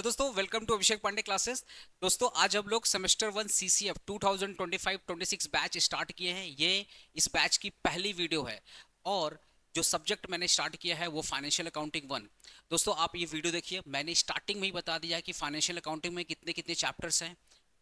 दोस्तों welcome to Abhishek Pandey classes. दोस्तों आज हम लोग सेमेस्टर 1 सीसीएफ 2025-26 बैच स्टार्ट किए हैं। ये इस बैच की पहली वीडियो है और जो सब्जेक्ट मैंने स्टार्ट किया है वो फाइनेंशियल अकाउंटिंग 1। दोस्तों आप ये वीडियो देखिए, मैंने स्टार्टिंग में ही बता दिया कि फाइनेंशियल अकाउंटिंग में कितने कितने चैप्टर्स हैं,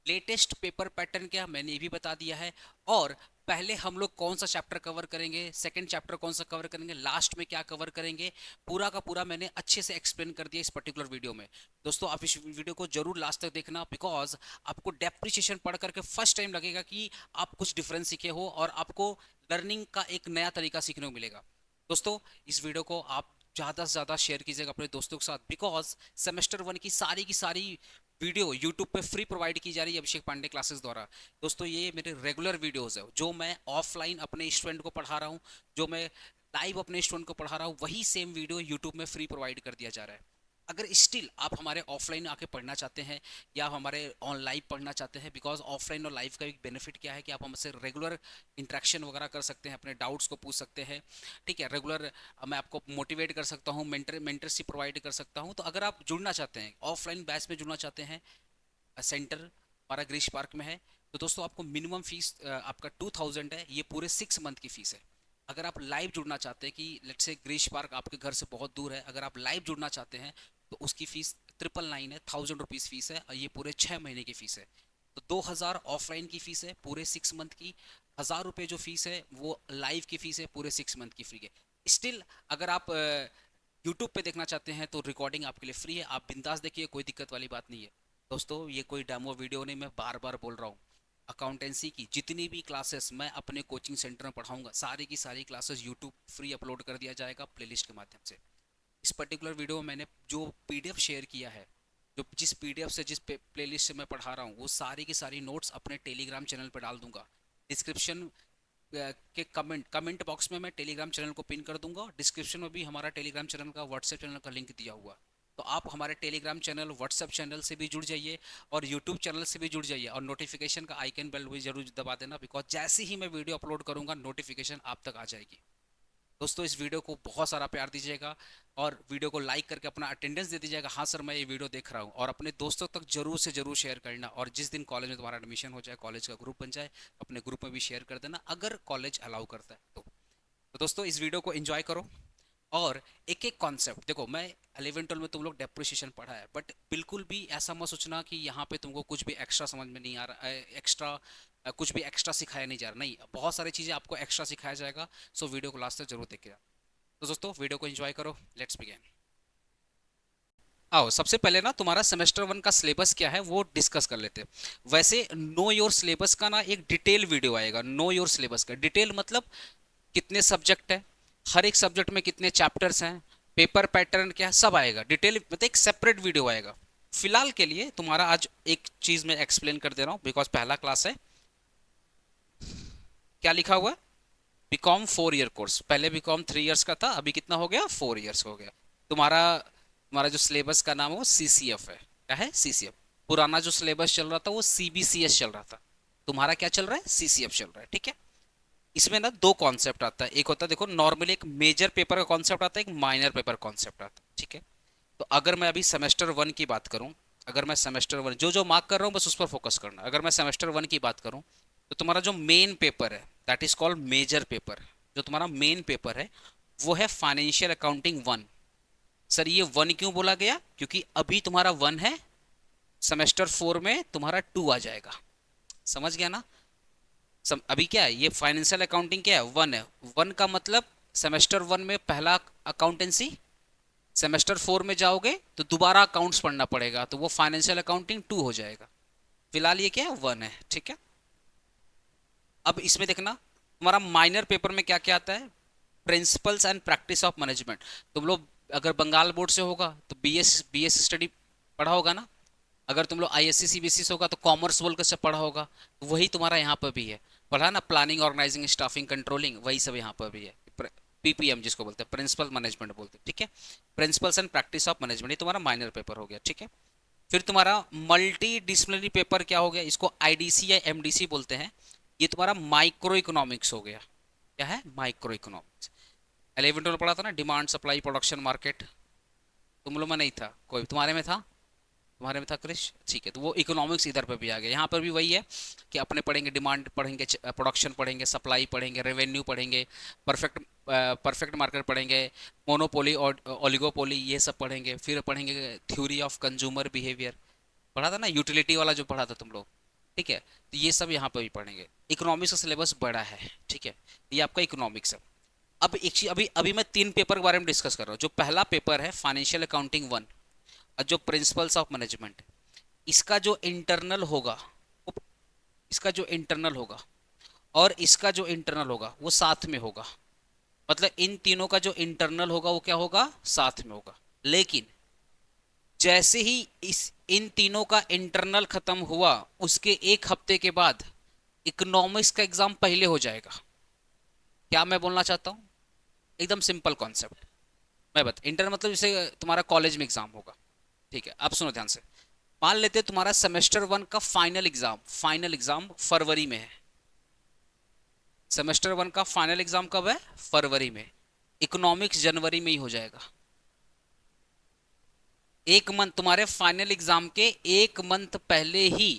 लेटेस्ट पेपर पैटर्न क्या मैंने ये भी बता दिया है, और पहले हम लोग कौन सा चैप्टर कवर करेंगे, सेकंड चैप्टर कौन सा कवर करेंगे, लास्ट में क्या कवर करेंगे, पूरा का पूरा मैंने अच्छे से एक्सप्लेन कर दिया इस पर्टिकुलर वीडियो में। दोस्तों आप इस वीडियो को जरूर लास्ट तक देखना, बिकॉज आपको डेप्रिसिएशन पढ़ करके फर्स्ट टाइम लगेगा कि आप कुछ डिफरेंस सीखे हो और आपको लर्निंग का एक नया तरीका सीखने को मिलेगा। दोस्तों इस वीडियो को आप ज़्यादा से ज़्यादा शेयर कीजिएगा अपने दोस्तों के साथ, बिकॉज सेमेस्टर 1 की सारी वीडियो यूट्यूब पे फ्री प्रोवाइड की जा रही है अभिषेक पांडे क्लासेस द्वारा। दोस्तों ये मेरे रेगुलर वीडियोस है, जो मैं ऑफलाइन अपने स्टूडेंट को पढ़ा रहा हूँ, जो मैं लाइव अपने स्टूडेंट को पढ़ा रहा हूँ, वही सेम वीडियो यूट्यूब में फ्री प्रोवाइड कर दिया जा रहा है। अगर स्टिल आप हमारे ऑफलाइन आके पढ़ना चाहते हैं या आप हमारे ऑनलाइन पढ़ना चाहते हैं, बिकॉज ऑफलाइन और लाइव का एक बेनिफिट क्या है कि आप हमसे रेगुलर इंटरेक्शन वगैरह कर सकते हैं, अपने डाउट्स को पूछ सकते हैं। ठीक है, रेगुलर मैं आपको मोटिवेट कर सकता हूँ, मेंटरशिप प्रोवाइड कर सकता हूँ। तो अगर आप जुड़ना चाहते हैं, ऑफलाइन बैच में जुड़ना चाहते हैं, सेंटर हमारा ग्रीश पार्क में है, तो दोस्तों आपको मिनिमम फीस आपका 2000 है, ये पूरे 6 मंथ की फीस है। अगर आप लाइव जुड़ना चाहते हैं कि लेट्स से ग्रीश पार्क आपके घर से बहुत दूर है, अगर आप लाइव जुड़ना चाहते हैं तो उसकी फीस 999 है, 1000 रुपीज़ फीस है, और ये पूरे 6 महीने की फीस है। तो 2000 ऑफलाइन की फीस है पूरे 6 मंथ की, 1000 रुपये जो फीस है वो लाइव की फीस है पूरे 6 मंथ की फ्री है। स्टिल अगर आप यूट्यूब पे देखना चाहते हैं तो रिकॉर्डिंग आपके लिए फ्री है, आप बिंदास देखिए, कोई दिक्कत वाली बात नहीं है। दोस्तों ये कोई डेमो वीडियो नहीं, मैं बार बार बोल रहा हूँ, अकाउंटेंसी की जितनी भी क्लासेस मैं अपने कोचिंग सेंटर में पढ़ाऊंगा, सारी की सारी क्लासेस यूट्यूब फ्री अपलोड कर दिया जाएगा प्लेलिस्ट के माध्यम से। इस पर्टिकुलर वीडियो में मैंने जो पीडीएफ शेयर किया है, जो जिस पीडीएफ से जिस प्लेलिस्ट से मैं पढ़ा रहा हूँ, वो सारी की सारी नोट्स अपने टेलीग्राम चैनल पर डाल दूंगा। डिस्क्रिप्शन के कमेंट बॉक्स में मैं टेलीग्राम चैनल को पिन कर दूंगा, डिस्क्रिप्शन में भी हमारा टेलीग्राम चैनल का, व्हाट्सएप चैनल का लिंक दिया हुआ। तो आप हमारे टेलीग्राम चैनल, व्हाट्सएप चैनल से भी जुड़ जाइए और यूट्यूब चैनल से भी जुड़ जाइए, और नोटिफिकेशन का आइकन बेल भी जरूर दबा देना, बिकॉज जैसे ही मैं वीडियो अपलोड करूंगा नोटिफिकेशन आप तक आ जाएगी। दोस्तों इस वीडियो को बहुत सारा प्यार दीजिएगा और वीडियो को लाइक करके अपना अटेंडेंस दे दीजिएगा, हाँ सर मैं ये वीडियो देख रहा हूँ, और अपने दोस्तों तक जरूर से जरूर शेयर करना। और जिस दिन कॉलेज में तुम्हारा एडमिशन हो जाए, कॉलेज का ग्रुप बन जाए, अपने ग्रुप में भी शेयर कर देना अगर कॉलेज अलाउ करता है तो दोस्तों इस वीडियो को एंजॉय करो। और एक एक कॉन्सेप्ट देखो, मैं 11 12 में तुम लोग डेप्रिसिएशन पढ़ा है, बट बिल्कुल भी ऐसा मत सोचना कि यहाँ पे तुमको कुछ भी एक्स्ट्रा समझ में नहीं आ रहा, एक्स्ट्रा कुछ भी एक्स्ट्रा सिखाया नहीं जा रहा, नहीं, बहुत सारी चीज़ें आपको एक्स्ट्रा सिखाया जाएगा। सो वीडियो को लास्ट तक जरूर देखिएगा। तो दोस्तों वीडियो को एंजॉय करो, लेट्स बिगिन। आओ सबसे पहले ना तुम्हारा सेमेस्टर 1 का सिलेबस क्या है वो डिस्कस कर लेते हैं। वैसे नो योर सिलेबस का ना एक डिटेल वीडियो आएगा, नो योर सिलेबस का डिटेल मतलब कितने सब्जेक्ट है, हर एक सब्जेक्ट में कितने चैप्टर्स हैं, पेपर पैटर्न क्या है, सब आएगा डिटेल, मतलब एक सेपरेट वीडियो आएगा। फिलहाल के लिए तुम्हारा आज एक चीज मैं एक्सप्लेन कर दे रहा हूँ, बिकॉज पहला क्लास है। क्या लिखा हुआ है? बीकॉम 4 ईयर कोर्स, पहले बीकॉम 3 ईयर्स का था, अभी कितना हो गया, 4 ईयर्स हो गया। तुम्हारा तुम्हारा जो सिलेबस का नाम है वो सीसीएफ है। क्या है? सीसीएफ। पुराना जो सिलेबस चल रहा था वो सीबीसीएस चल रहा था, तुम्हारा क्या चल रहा है? सीसीएफ चल रहा है। ठीक है, इसमें ना दो कॉन्सेप्ट आता है, एक होता है देखो नॉर्मली एक मेजर पेपर का कॉन्सेप्ट आता है, एक माइनर पेपर कॉन्सेप्ट आता है। ठीक है, तो अगर मैं अभी सेमेस्टर 1 की बात करूं, अगर मैं सेमेस्टर 1 जो जो मार्क कर रहा हूं बस उस पर फोकस करना, अगर मैं सेमेस्टर 1 की बात करूं तो तुम्हारा जो मेन पेपर है that is called major paper. जो तुम्हारा मेन पेपर है वो है फाइनेंशियल अकाउंटिंग 1। सर ये 1 क्यों बोला गया? क्योंकि अभी तुम्हारा 1 है, सेमेस्टर 4 में तुम्हारा 2 आ जाएगा। समझ गया ना? अभी क्या है, ये फाइनेंशियल अकाउंटिंग क्या है, 1 है। 1 का मतलब सेमेस्टर 1 में पहला अकाउंटेंसी, सेमेस्टर 4 में जाओगे तो दोबारा अकाउंट्स पढ़ना पड़ेगा, तो वो फाइनेंशियल अकाउंटिंग 2 हो जाएगा। फिलहाल ये क्या है, 1 है। ठीक है, अब इसमें देखना तुम्हारा माइनर पेपर में क्या क्या आता है। Principles and practice of management, तुम लोग अगर बंगाल बोर्ड से होगा तो बीएस स्टडी पढ़ा होगा ना, अगर तुम लोग आईएससी सीबीएसई से होगा तो कॉमर्स बोल कर से पढ़ा होगा, तो वही तुम्हारा यहाँ पर भी है, पढ़ा ना, प्लानिंग ऑर्गेनाइजिंग स्टाफिंग कंट्रोलिंग, वही सब यहाँ पर भी है। पीपीएम जिसको बोलते हैं, प्रिंसिपल मैनेजमेंट बोलते हैं। ठीक है, principles and practice of management, ये तुम्हारा माइनर पेपर हो गया। ठीक है, फिर तुम्हारा मल्टी डिसिप्लिनरी पेपर क्या हो गया, इसको आईडीसी या एमडीसी बोलते हैं, ये तुम्हारा माइक्रो इकोनॉमिक्स हो गया। क्या है? Micro economics. 11 में पढ़ा था ना, डिमांड सप्लाई प्रोडक्शन मार्केट, तुम लोग में नहीं था, कोई तुम्हारे में था? तुम्हारे में था क्रिश, ठीक है। तो वो इकोनॉमिक्स इधर पे भी आ गया। यहाँ पर भी वही है कि अपने पढ़ेंगे, डिमांड पढ़ेंगे, प्रोडक्शन पढ़ेंगे, सप्लाई पढ़ेंगे, रेवेन्यू पढ़ेंगे, परफेक्ट परफेक्ट मार्केट पढ़ेंगे, मोनोपोली और ओलिगोपोली, ये सब पढ़ेंगे। फिर पढ़ेंगे थ्योरी ऑफ कंज्यूमर बिहेवियर, पढ़ा था ना, यूटिलिटी वाला जो पढ़ा था तुम लोग, ठीक है। तो ये सब यहाँ पर भी पढ़ेंगे। इकोनॉमिक्स का सिलेबस बड़ा है, ठीक है। ये आपका इकोनॉमिक्स है। अब एक चीज, अभी अभी मैं 3 पेपर के बारे में डिस्कस कर रहा हूँ। जो पहला पेपर है फाइनेंशियल अकाउंटिंग 1 और जो प्रिंसिपल्स ऑफ मैनेजमेंट, इसका जो इंटरनल होगा, इसका जो इंटरनल होगा और इसका जो इंटरनल होगा वो साथ में होगा। मतलब इन तीनों का जो इंटरनल होगा वो क्या होगा, साथ में होगा। लेकिन जैसे ही इस इन तीनों का इंटरनल खत्म हुआ, उसके एक हफ्ते के बाद इकोनॉमिक्स का एग्जाम पहले हो जाएगा। क्या मैं बोलना चाहता हूँ, एकदम सिंपल कॉन्सेप्ट। मैं बता, इंटर मतलब जैसे तुम्हारा कॉलेज में एग्जाम होगा, ठीक है। अब सुनो ध्यान से। मान लेते हैं तुम्हारा सेमेस्टर 1 का फाइनल एग्जाम फरवरी में है। सेमेस्टर 1 का फाइनल एग्जाम कब है, फरवरी में। इकोनॉमिक्स जनवरी में ही हो जाएगा। एक मंथ, तुम्हारे फाइनल एग्जाम के एक मंथ पहले ही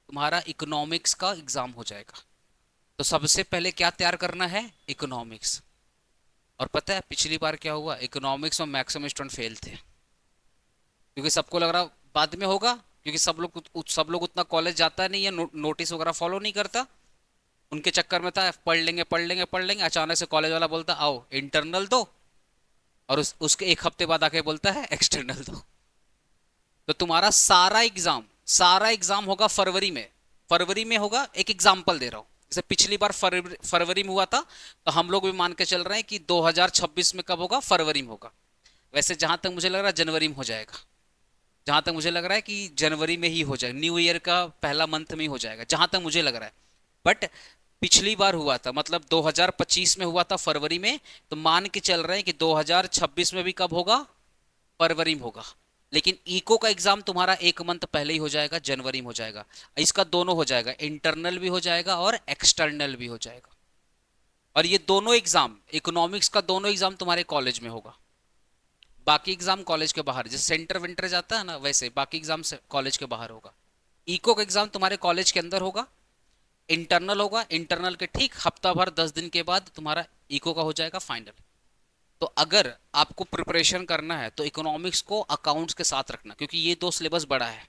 तुम्हारा इकोनॉमिक्स का एग्जाम हो जाएगा। तो सबसे पहले क्या तैयार करना है, इकोनॉमिक्स। और पता है पिछली बार क्या हुआ, इकोनॉमिक्स में मैक्सिमम स्टूडेंट फेल थे, क्योंकि सबको लग रहा बाद में होगा, क्योंकि सब लोग उतना कॉलेज जाता नहीं है, नोटिस वगैरह फॉलो नहीं करता। उनके चक्कर में था पढ़ लेंगे पढ़ लेंगे पढ़ लेंगे, अचानक से कॉलेज वाला बोलता आओ इंटरनल दो, और उसके एक हफ्ते बाद आके बोलता है एक्सटर्नल दो। तो तुम्हारा सारा एग्जाम होगा फरवरी में। फरवरी में होगा, एक एग्जाम्पल दे रहा हूँ। जैसे पिछली बार फरवरी में हुआ था, तो हम लोग भी मान के चल रहे हैं कि 2026 में कब होगा, फरवरी में होगा। वैसे जहां तक मुझे लग रहा है जनवरी में हो जाएगा। जहां तक मुझे लग रहा है कि जनवरी में ही हो जाएगा, न्यू ईयर का पहला मंथ में ही हो जाएगा, जहां तक मुझे लग रहा है। बट पिछली बार हुआ था, मतलब 2025 में हुआ था फरवरी में, तो मान के चल रहे हैं कि 2026 में भी कब होगा, फरवरी में होगा। लेकिन इको का एग्जाम तुम्हारा एक मंथ पहले ही हो जाएगा, जनवरी में हो जाएगा। इसका दोनों हो जाएगा, इंटरनल भी हो जाएगा और एक्सटर्नल भी हो जाएगा। और ये दोनों एग्जाम, इकोनॉमिक्स का दोनों एग्जाम तुम्हारे कॉलेज में होगा। बाकी एग्जाम कॉलेज के बाहर, जैसे सेंटर विंटर जाता है ना, वैसे बाकी एग्जाम कॉलेज के बाहर होगा। इको का एग्जाम तुम्हारे कॉलेज के अंदर होगा, इंटरनल होगा। इंटरनल के ठीक हफ्ता भर 10 दिन के बाद तुम्हारा इको का हो जाएगा फाइनल। तो अगर आपको प्रिपरेशन करना है तो इकोनॉमिक्स को अकाउंट्स के साथ रखना, क्योंकि ये दो सिलेबस बड़ा है।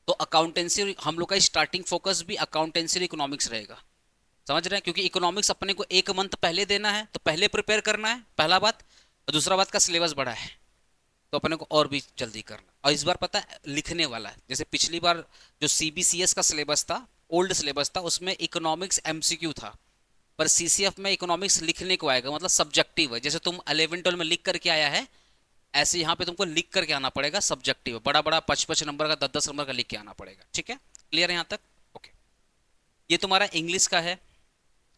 तो अकाउंटेंसी, हम लोग का स्टार्टिंग फोकस भी अकाउंटेंसी और इकोनॉमिक्स रहेगा, समझ रहे हैं। क्योंकि इकोनॉमिक्स अपने को एक मंथ पहले देना है, तो पहले प्रिपेयर करना है, पहला बात। और दूसरा बात का सिलेबस बड़ा है, तो अपने को और भी जल्दी करना। और इस बार पता है लिखने वाला है। जैसे पिछली बार जो सीबीसीएस का सिलेबस था, ओल्ड सिलेबस था, उसमें इकोनॉमिक्स एमसीक्यू था। पर सीसीएफ में इकोनॉमिक्स लिखने को आएगा, मतलब सब्जेक्टिव है। जैसे तुम 11 12 में लिख करके आया है, ऐसे यहाँ पे तुमको लिख करके आना पड़ेगा, सब्जेक्टिव बड़ा बड़ा 5 5 नंबर का 10 10 नंबर का लिख के आना पड़ेगा, ठीक है। क्लियर है यहाँ तक, ओके। ये तुम्हारा इंग्लिश का है,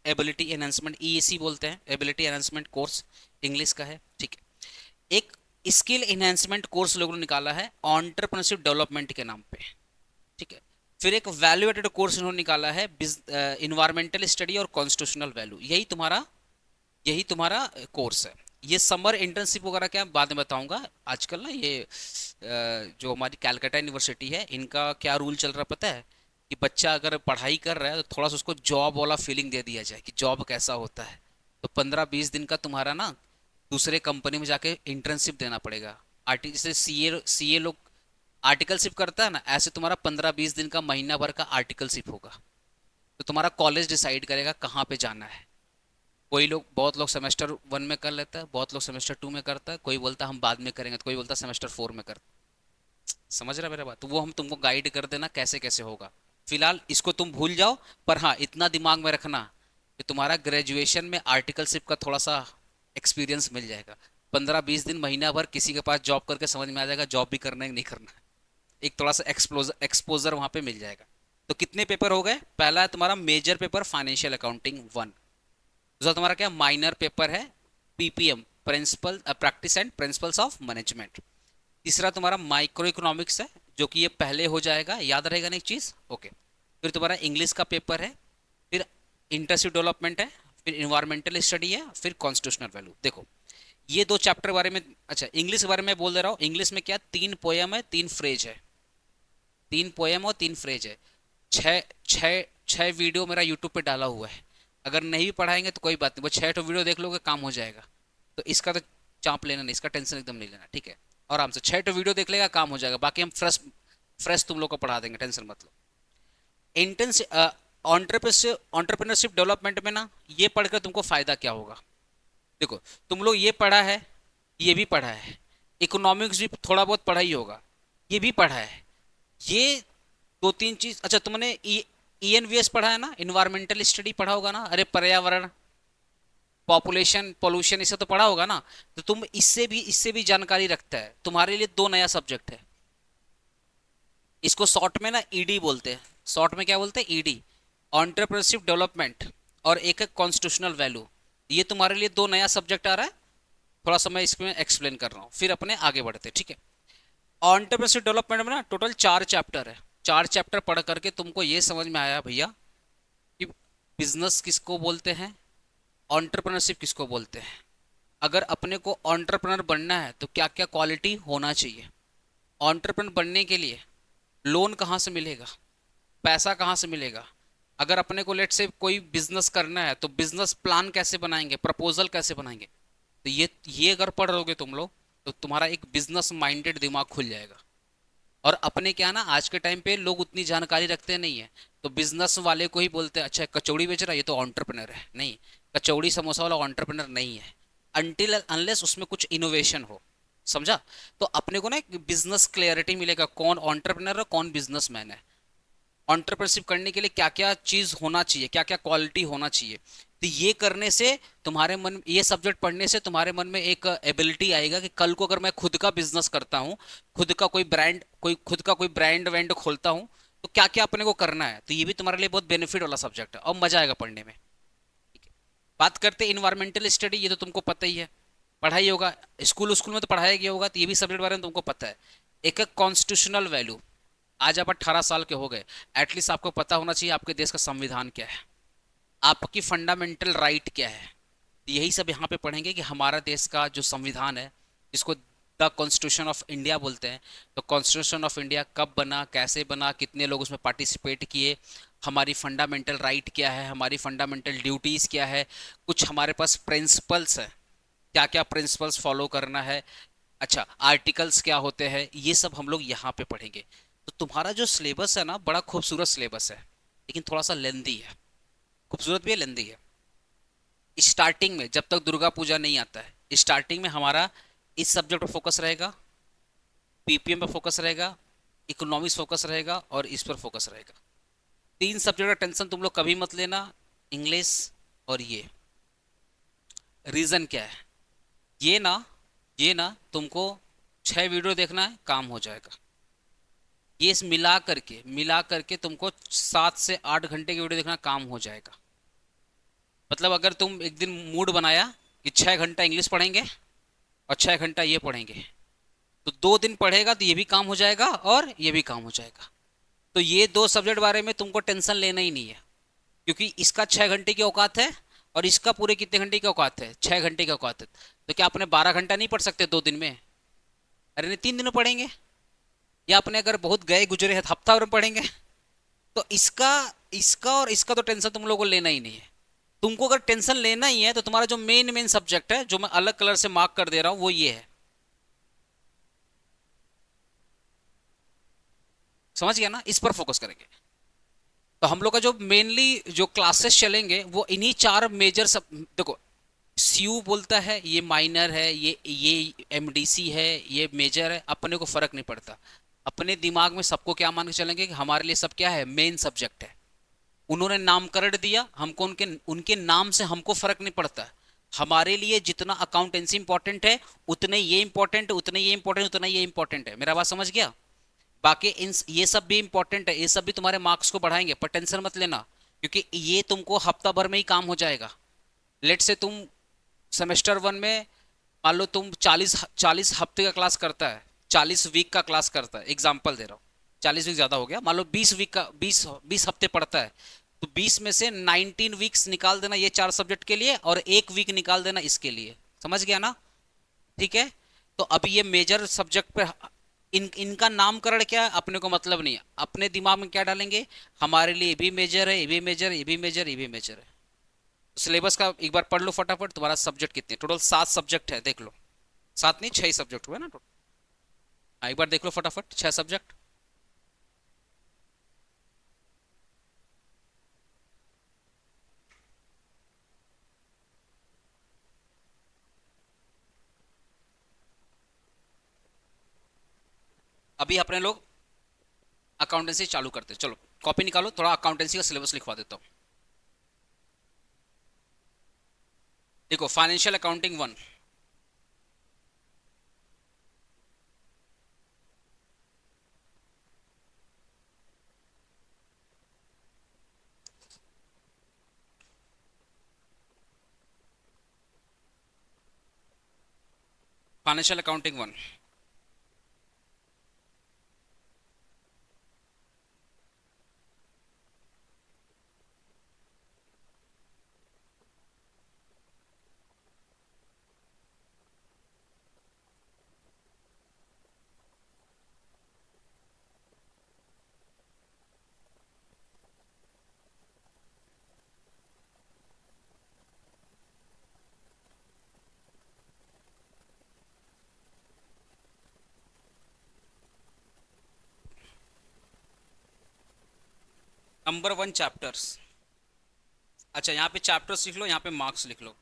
एबिलिटी एनहांसमेंट, ईएसी बोलते हैं, एबिलिटी एनहांसमेंट कोर्स इंग्लिश का है, ठीक है। एक स्किल एनहांसमेंट कोर्स लोगों ने निकाला है एंटरप्रेन्योरशिप डेवलपमेंट के नाम पे, ठीक है। फिर एक वैल्यू एडेड कोर्स इन्होंने निकाला है इन्वायरमेंटल स्टडी और कॉन्स्टिट्यूशनल वैल्यू, यही तुम्हारा कोर्स है। ये समर इंटर्नशिप वगैरह क्या बाद में बताऊंगा। आजकल ना ये जो हमारी कैलकाटा यूनिवर्सिटी है, इनका क्या रूल चल रहा है पता है, कि बच्चा अगर पढ़ाई कर रहा है तो थोड़ा सा उसको जॉब वाला फीलिंग दे दिया जाए कि जॉब कैसा होता है। तो 15 20 दिन का तुम्हारा ना दूसरे कंपनी में जाके इंटर्नशिप देना पड़ेगा। आर्टी जैसे सीए लोग आर्टिकलशिप करता है ना, ऐसे तुम्हारा 15 20 दिन का, महीना भर का आर्टिकलशिप होगा। तो तुम्हारा कॉलेज डिसाइड करेगा कहाँ पे जाना है। बहुत लोग सेमेस्टर 1 में कर लेता है, बहुत लोग सेमेस्टर 2 में करता है, कोई बोलता है हम बाद में करेंगे, तो कोई बोलता है सेमेस्टर 4 में कर। समझ रहा है मेरा बात, तो वो हम तुमको गाइड कर देना कैसे कैसे होगा। फिलहाल इसको तुम भूल जाओ, पर हाँ इतना दिमाग में रखना कि तुम्हारा ग्रेजुएशन में आर्टिकलशिप का थोड़ा सा एक्सपीरियंस मिल जाएगा। 15 20 दिन, महीना भर किसी के पास जॉब करके समझ में आ जाएगा जॉब भी करना है नहीं करना है। एक थोड़ा सा एक्सपोजर वहाँ पे मिल जाएगा। तो कितने पेपर हो गए, पहला है तुम्हारा मेजर पेपर फाइनेंशियल अकाउंटिंग 1। दूसरा तुम्हारा क्या माइनर पेपर है PPM, principle practice and principles of management. तीसरा तुम्हारा माइक्रो इकोनॉमिक्स है, जो कि ये पहले हो जाएगा, याद रहेगा ना एक चीज़, ओके। फिर तुम्हारा इंग्लिश का पेपर है, फिर इंडस्ट्री डेवलपमेंट है, फिर इन्वायरमेंटल स्टडी है, फिर कॉन्स्टिट्यूशनल वैल्यू। देखो ये दो चैप्टर बारे में। अच्छा, इंग्लिश के बारे में बोल दे रहा हूँ। इंग्लिश में क्या, 3 पोयम है, 3 फ्रेज है। 3 पोयम और 3 फ्रेज है। छः छः छः वीडियो मेरा यूट्यूब पे डाला हुआ है। अगर नहीं भी पढ़ाएंगे तो कोई बात नहीं, वो 6 तो वीडियो देख लोगे, काम हो जाएगा। तो इसका तो चांप लेना नहीं, इसका टेंशन एकदम नहीं लेना, ठीक है। आराम से 6 वीडियो देख लेगा, काम हो जाएगा। बाकी हम फ्रेश फ्रेश तुम लोग को पढ़ा देंगे, टेंशन मत लो। इंटेंस ऑन्टरप्रेन्योरशिप डेवलपमेंट में ना, ये पढ़कर तुमको फायदा क्या होगा। देखो, तुम लोग ये पढ़ा है, ये भी पढ़ा है, इकोनॉमिक्स भी थोड़ा बहुत पढ़ा ही होगा, ये भी पढ़ा है। ये दो तीन चीज, अच्छा तुमने ईएनवीएस पढ़ा है ना, इन्वायरमेंटल स्टडी पढ़ा होगा ना, अरे पर्यावरण, पॉपुलेशन, पोल्यूशन, इसे तो पढ़ा होगा ना। तो तुम इससे भी जानकारी रखता है, तुम्हारे लिए दो नया सब्जेक्ट है। इसको शॉर्ट में ना ईडी बोलते हैं। शॉर्ट में क्या बोलते हैं, ईडी, ऑन्टरप्रेन्योरशिप डेवलपमेंट, और एक है कॉन्स्टिट्यूशनल वैल्यू। ये तुम्हारे लिए दो नया सब्जेक्ट आ रहा है। थोड़ा सा मैं इसमें एक्सप्लेन कर रहा हूँ, फिर अपने आगे बढ़ते हैं, ठीक है। ऑन्टरप्रेन्योरशिप डेवलपमेंट में ना टोटल 4 चैप्टर है। 4 चैप्टर पढ़ करके तुमको ये समझ में आया भैया कि बिजनेस किसको बोलते हैं, ऑन्टरप्रेन्योरशिप किसको बोलते हैं। अगर अपने को ऑन्टरप्रेन्योर बनना है तो क्या क्या क्वालिटी होना चाहिए। ऑन्टरप्रेन्योर बनने के लिए लोन कहाँ से मिलेगा, पैसा कहाँ से मिलेगा। अगर अपने को लेट से कोई बिजनेस करना है तो बिजनेस प्लान कैसे बनाएंगे, प्रपोजल कैसे बनाएंगे। तो ये अगर पढ़ लोगे तुम लोग, तो तुम्हारा एक बिजनेस माइंडेड दिमाग खुल जाएगा। और अपने क्या ना, आज के टाइम पे लोग उतनी जानकारी रखते नहीं है, तो बिजनेस वाले को ही बोलते हैं अच्छा कचौड़ी बेच रहा है, ये तो एंटरप्रेन्योर है। नहीं, कचौड़ी समोसा वाला एंटरप्रेन्योर नहीं है, अनटिल अनलेस उसमें कुछ इनोवेशन हो। समझा। तो अपने को ना एक बिजनेस क्लियरिटी मिलेगा, कौन एंटरप्रेन्योर है, कौन बिजनेसमैन है। एंटरप्रेन्योरशिप करने के लिए क्या क्या चीज होना चाहिए, क्या क्या क्वालिटी होना चाहिए। तो ये करने से तुम्हारे मन, ये सब्जेक्ट पढ़ने से तुम्हारे मन में एक एबिलिटी आएगा कि कल को अगर मैं खुद का बिजनेस करता हूँ, खुद का कोई ब्रांड वैंड खोलता हूँ, तो क्या क्या अपने को करना है। तो ये भी तुम्हारे लिए बहुत बेनिफिट वाला सब्जेक्ट है और मजा आएगा पढ़ने में। बात करते हैं इन्वायरमेंटल स्टडी, ये तो तुमको पता ही है, पढ़ाई होगा, स्कूल स्कूल में तो पढ़ाया गया होगा, तो ये भी सब्जेक्ट बारे में तुमको पता है। एक है कॉन्स्टिट्यूशनल वैल्यू। आज आप 18 साल के हो गए, एटलीस्ट आपको पता होना चाहिए आपके देश का संविधान क्या है, आपकी फंडामेंटल राइट क्या है। तो यही सब यहाँ पे पढ़ेंगे कि हमारा देश का जो संविधान है, जिसको द कॉन्स्टिट्यूशन ऑफ इंडिया बोलते हैं, तो कॉन्स्टिट्यूशन ऑफ इंडिया कब बना, कैसे बना, कितने लोग उसमें पार्टिसिपेट किए, हमारी फंडामेंटल राइट क्या है, हमारी फंडामेंटल ड्यूटीज़ क्या है, कुछ हमारे पास प्रिंसिपल्स है, क्या क्या प्रिंसिपल्स फॉलो करना है। अच्छा, आर्टिकल्स क्या होते हैं, ये सब हम लोग यहाँ पे पढ़ेंगे। तो तुम्हारा जो सिलेबस है ना, बड़ा खूबसूरत सिलेबस है, लेकिन थोड़ा सा लेंदी है। खूबसूरत भी है, लेंदी है। स्टार्टिंग में जब तक दुर्गा पूजा नहीं आता है, स्टार्टिंग में हमारा इस सब्जेक्ट पर फोकस रहेगा, पीपीएम पर फोकस रहेगा, इकोनॉमिक्स फोकस रहेगा, और इस पर फोकस रहेगा। 3 सब्जेक्ट का टेंशन तुम लोग कभी मत लेना, इंग्लिश और ये। रीज़न क्या है, ये ना तुमको 6 वीडियो देखना है, काम हो जाएगा। ये मिला करके तुमको 7 से 8 घंटे की वीडियो देखना, काम हो जाएगा। मतलब अगर तुम एक दिन मूड बनाया कि 6 घंटा इंग्लिश पढ़ेंगे और 6 घंटा ये पढ़ेंगे, तो 2 दिन पढ़ेगा तो ये भी काम हो जाएगा और ये भी काम हो जाएगा। तो ये दो सब्जेक्ट बारे में तुमको टेंशन लेना ही नहीं है, क्योंकि इसका 6 घंटे की औकात है और इसका पूरे कितने घंटे की औकात है, 6 घंटे की औकात है। तो क्या अपने 12 घंटा नहीं पढ़ सकते 2 दिन में। अरे नहीं, 3 दिन में पढ़ेंगे, या अपने अगर बहुत गए गुजरे हैं तो हफ्ता भर में पढ़ेंगे। तो इसका इसका और इसका तो टेंशन तुम लोगों को लेना ही नहीं है। तुमको अगर टेंशन लेना ही है तो तुम्हारा जो मेन सब्जेक्ट है, जो मैं अलग कलर से मार्क कर दे रहा हूं, वो ये है। समझ गया ना, इस पर फोकस करेंगे। तो हम लोग का जो मेनली जो क्लासेस चलेंगे वो इन्हीं 4 मेजर सब। देखो, सीयू बोलता है ये माइनर है, ये एमडीसी है, ये मेजर है, अपने को फर्क नहीं पड़ता। अपने दिमाग में सबको क्या मान के चलेंगे कि हमारे लिए सब क्या है, मेन सब्जेक्ट है। उन्होंने नामकरण दिया हमको, उनके उनके नाम से हमको फर्क नहीं पड़ता। हमारे लिए जितना अकाउंटेंसी इंपॉर्टेंट है, उतने ये इंपॉर्टेंट है, उतने ये इंपॉर्टेंट, उतना ये इंपॉर्टेंट है। मेरा बात समझ गया। बाकी इन ये सब भी इंपॉर्टेंट है, ये सब भी तुम्हारे मार्क्स को बढ़ाएंगे, पर टेंशन मत लेना, क्योंकि ये तुमको हफ्ता भर में ही काम हो जाएगा। लेट से तुम सेमेस्टर 1 में, मान लो तुम 40 हफ्ते का क्लास करता है, 40 वीक का क्लास करता है, एग्जाम्पल दे रहा हूँ, 40 वीक ज़्यादा हो गया, मान लो 20 वीक का 20 हफ्ते पढ़ता है, तो 20 में से 19 वीक्स निकाल देना ये 4 सब्जेक्ट के लिए, और 1 वीक निकाल देना इसके लिए। समझ गया ना। ठीक है। तो अब ये मेजर सब्जेक्ट पे इनका नामकरण क्या है अपने को मतलब नहीं है, अपने दिमाग में क्या डालेंगे, हमारे लिए ये भी मेजर है, ये भी मेजर है, ये भी मेजर, ये भी मेजर है। सिलेबस का एक बार पढ़ लो फटाफट, तुम्हारा सब्जेक्ट कितने, टोटल 7 सब्जेक्ट है, देख लो। 7 नहीं, 6 सब्जेक्ट हुए ना टोटल। हाँ, एक बार देख लो फटाफट, 6 सब्जेक्ट। अभी अपने लोग अकाउंटेंसी चालू करते हैं, चलो कॉपी निकालो, थोड़ा अकाउंटेंसी का सिलेबस लिखवा देता हूँ। देखो, financial accounting 1। Financial accounting 1। Number 1 chapters. अच्छा, यहाँ पे चैप्टर्स लिख लो, यहाँ पे मार्क्स लिख लो।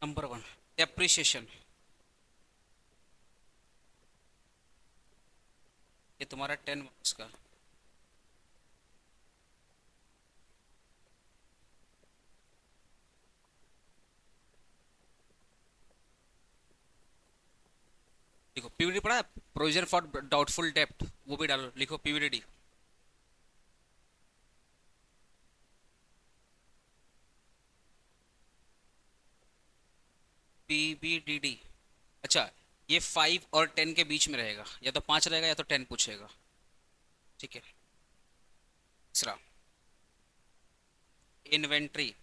नंबर 1 डेप्रिसिएशन, ये तुम्हारा 10 मार्क्स का। देखो पीवीडी पढ़ा है, प्रोविजन फॉर डाउटफुल डेप्ट, वो भी डालो, लिखो पीवीडी। पीबीडीडी। अच्छा, ये 5 और 10 के बीच में रहेगा, या तो 5 रहेगा या तो 10 पूछेगा। ठीक है। तीसरा, इन्वेंट्री,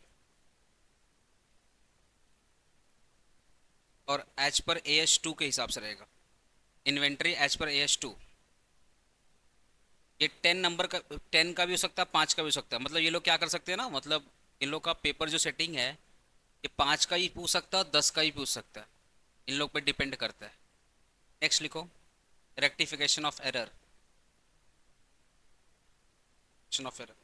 और एज पर AS2 के हिसाब से रहेगा। Inventory as per AS2। ये 10 नंबर का, 10 का भी हो सकता है, 5 का भी हो सकता है, मतलब ये लोग क्या कर सकते हैं ना, मतलब इन लोग का पेपर जो सेटिंग है, ये 5 का ही पूछ सकता है, 10 का ही पूछ सकता है, इन लोग पे डिपेंड करता है। नेक्स्ट लिखो, rectification of error. Of error,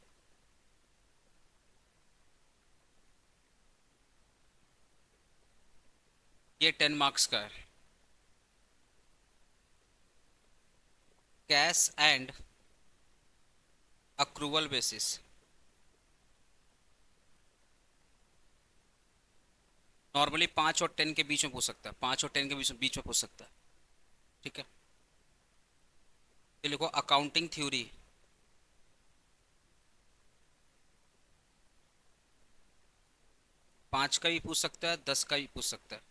ये 10 मार्क्स का है। Cash and accrual basis, normally 5 और 10 के बीच में पूछ सकता है, 5 और 10 के बीच में पूछ सकता है। ठीक है। ये लिखो अकाउंटिंग थ्योरी। 5 का भी पूछ सकता है, 10 का भी पूछ सकता है,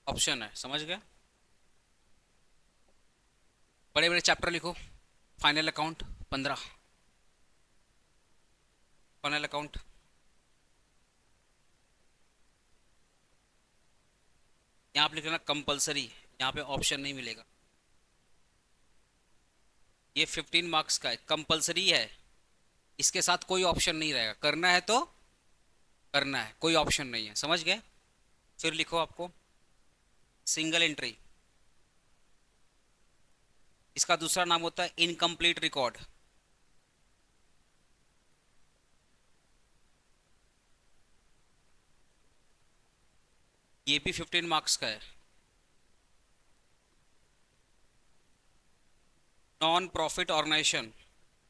ऑप्शन है, समझ गए। बड़े बड़े चैप्टर लिखो। Final account 15। फाइनल अकाउंट, यहाँ पे लिख लेना कंपलसरी, यहाँ पे ऑप्शन नहीं मिलेगा। ये 15 मार्क्स का है, कंपलसरी है, इसके साथ कोई ऑप्शन नहीं रहेगा, करना है तो करना है, कोई ऑप्शन नहीं है, समझ गए। फिर लिखो आपको सिंगल एंट्री, इसका दूसरा नाम होता है इनकम्प्लीट रिकॉर्ड। ये भी 15 मार्क्स का है। नॉन प्रॉफिट ऑर्गेनाइजेशन,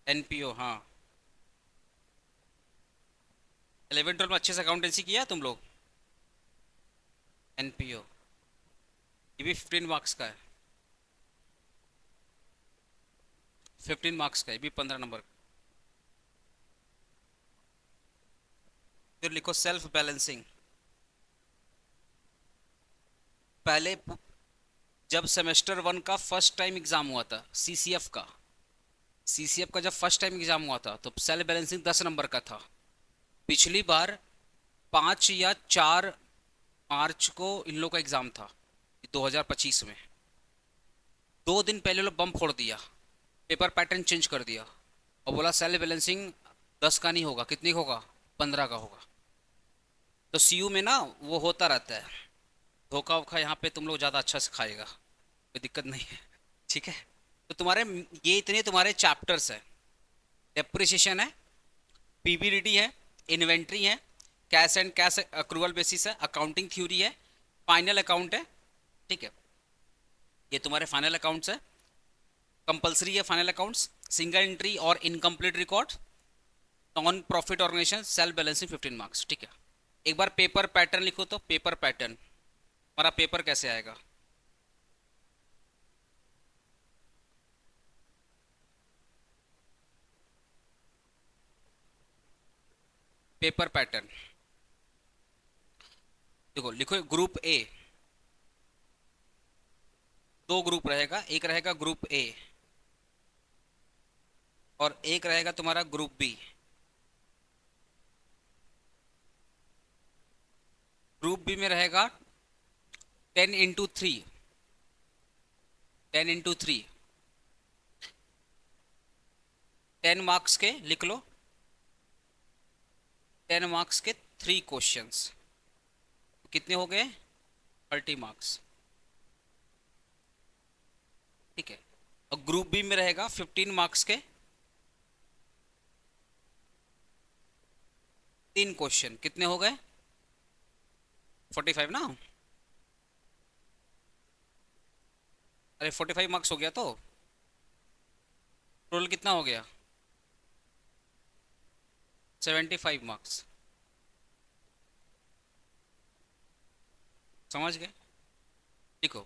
NPO, हाँ। 11 12 में अच्छे से अकाउंटेंसी किया तुम लोग। NPO, ये भी 15 मार्क्स का है। 15 मार्क्स का, ये भी 15 नंबर। फिर लिखो सेल्फ बैलेंसिंग। पहले जब सेमेस्टर 1 का फर्स्ट टाइम एग्जाम हुआ था, सीसीएफ का जब फर्स्ट टाइम एग्जाम हुआ था तो सेल बैलेंसिंग 10 नंबर का था। पिछली बार 5 या 4 मार्च को इन लोग का एग्जाम था 2025 में। 2 दिन पहले लोग बम फोड़ दिया, पेपर पैटर्न चेंज कर दिया और बोला सेल बैलेंसिंग 10 का नहीं होगा, कितने का होगा, 15 का होगा। तो सीयू में ना वो होता रहता है, धोखा वोखा यहाँ पे तुम लोग ज़्यादा अच्छा से खाएगा, कोई दिक्कत नहीं है। ठीक है, तो तुम्हारे ये इतने तुम्हारे चैप्टर्स है, डेप्रिसिएशन है, पीबीडीटी है, इन्वेंट्री है, cash and cash accrual basis है, अकाउंटिंग थ्योरी है, फाइनल अकाउंट है। ठीक है, ये तुम्हारे फाइनल अकाउंट्स है, कंपलसरी है फाइनल अकाउंट्स, सिंगल एंट्री और incomplete record, non profit organisation, sale balancing 15 marks. ठीक है, एक बार पेपर पैटर्न लिखो तो पेपर पैटर्न हमारा पेपर कैसे आएगा। पेपर पैटर्न देखो, लिखो ग्रुप ए, 2 ग्रुप रहेगा, एक रहेगा ग्रुप ए और एक रहेगा तुम्हारा ग्रुप बी। ग्रुप बी में रहेगा 10 × 3, 10 × 3, 10 मार्क्स के लिख लो, 10 मार्क्स के 3 क्वेश्चंस, कितने हो गए, 30 मार्क्स। ठीक है, और ग्रुप बी में रहेगा 15 मार्क्स के 3 क्वेश्चन, कितने हो गए, 45 ना। अरे 45 मार्क्स हो गया, तो टोटल कितना हो गया, 75 मार्क्स। समझ गए, लिखो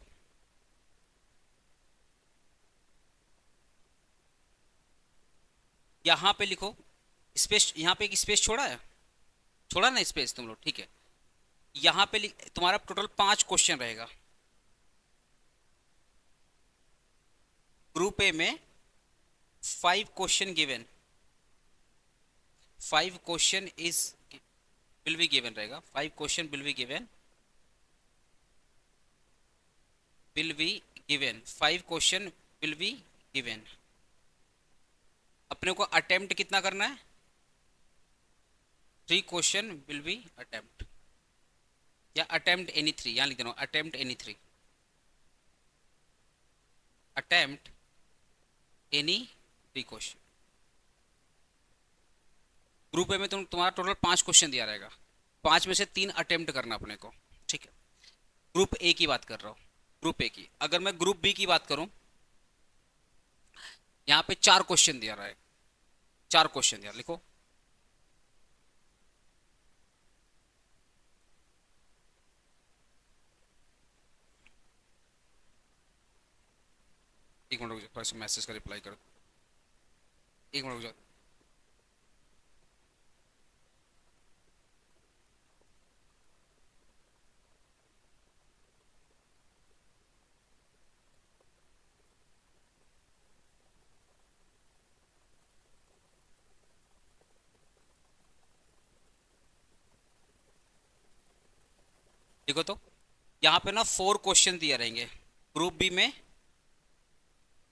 यहाँ पे लिखो, स्पेस यहाँ पे एक स्पेस छोड़ा है, छोड़ा ना स्पेस तुम लोग। ठीक है, यहाँ पे तुम्हारा टोटल 5 क्वेश्चन रहेगा। ग्रुप ए में 5 question given, 5 question is will be given रहेगा, 5 question will be given, will be given, 5 question will be given. अपने को अटेम्प्ट कितना करना है, 3 क्वेश्चन विल बी अटेम्प्ट, या अटेम्प्ट एनी 3, यहाँ लिख देना attempt any 3, attempt any 3 question. Group A में तुम्हारा टोटल 5 क्वेश्चन दिया रहेगा, 5 में से 3 अटेम्प्ट करना अपने को। ठीक है, ग्रुप ए की बात कर रहा हूँ, ग्रुप ए की। अगर मैं ग्रुप बी की बात करूं, यहाँ पे 4 क्वेश्चन दिया रहा है, 4 क्वेश्चन दिया, लिखो एक मिनट रुक जाओ, थोड़ा सा मैसेज का रिप्लाई कर, एक मिनट रुक जाओ। देखो तो यहाँ पे ना 4 क्वेश्चन दिए रहेंगे, ग्रुप बी में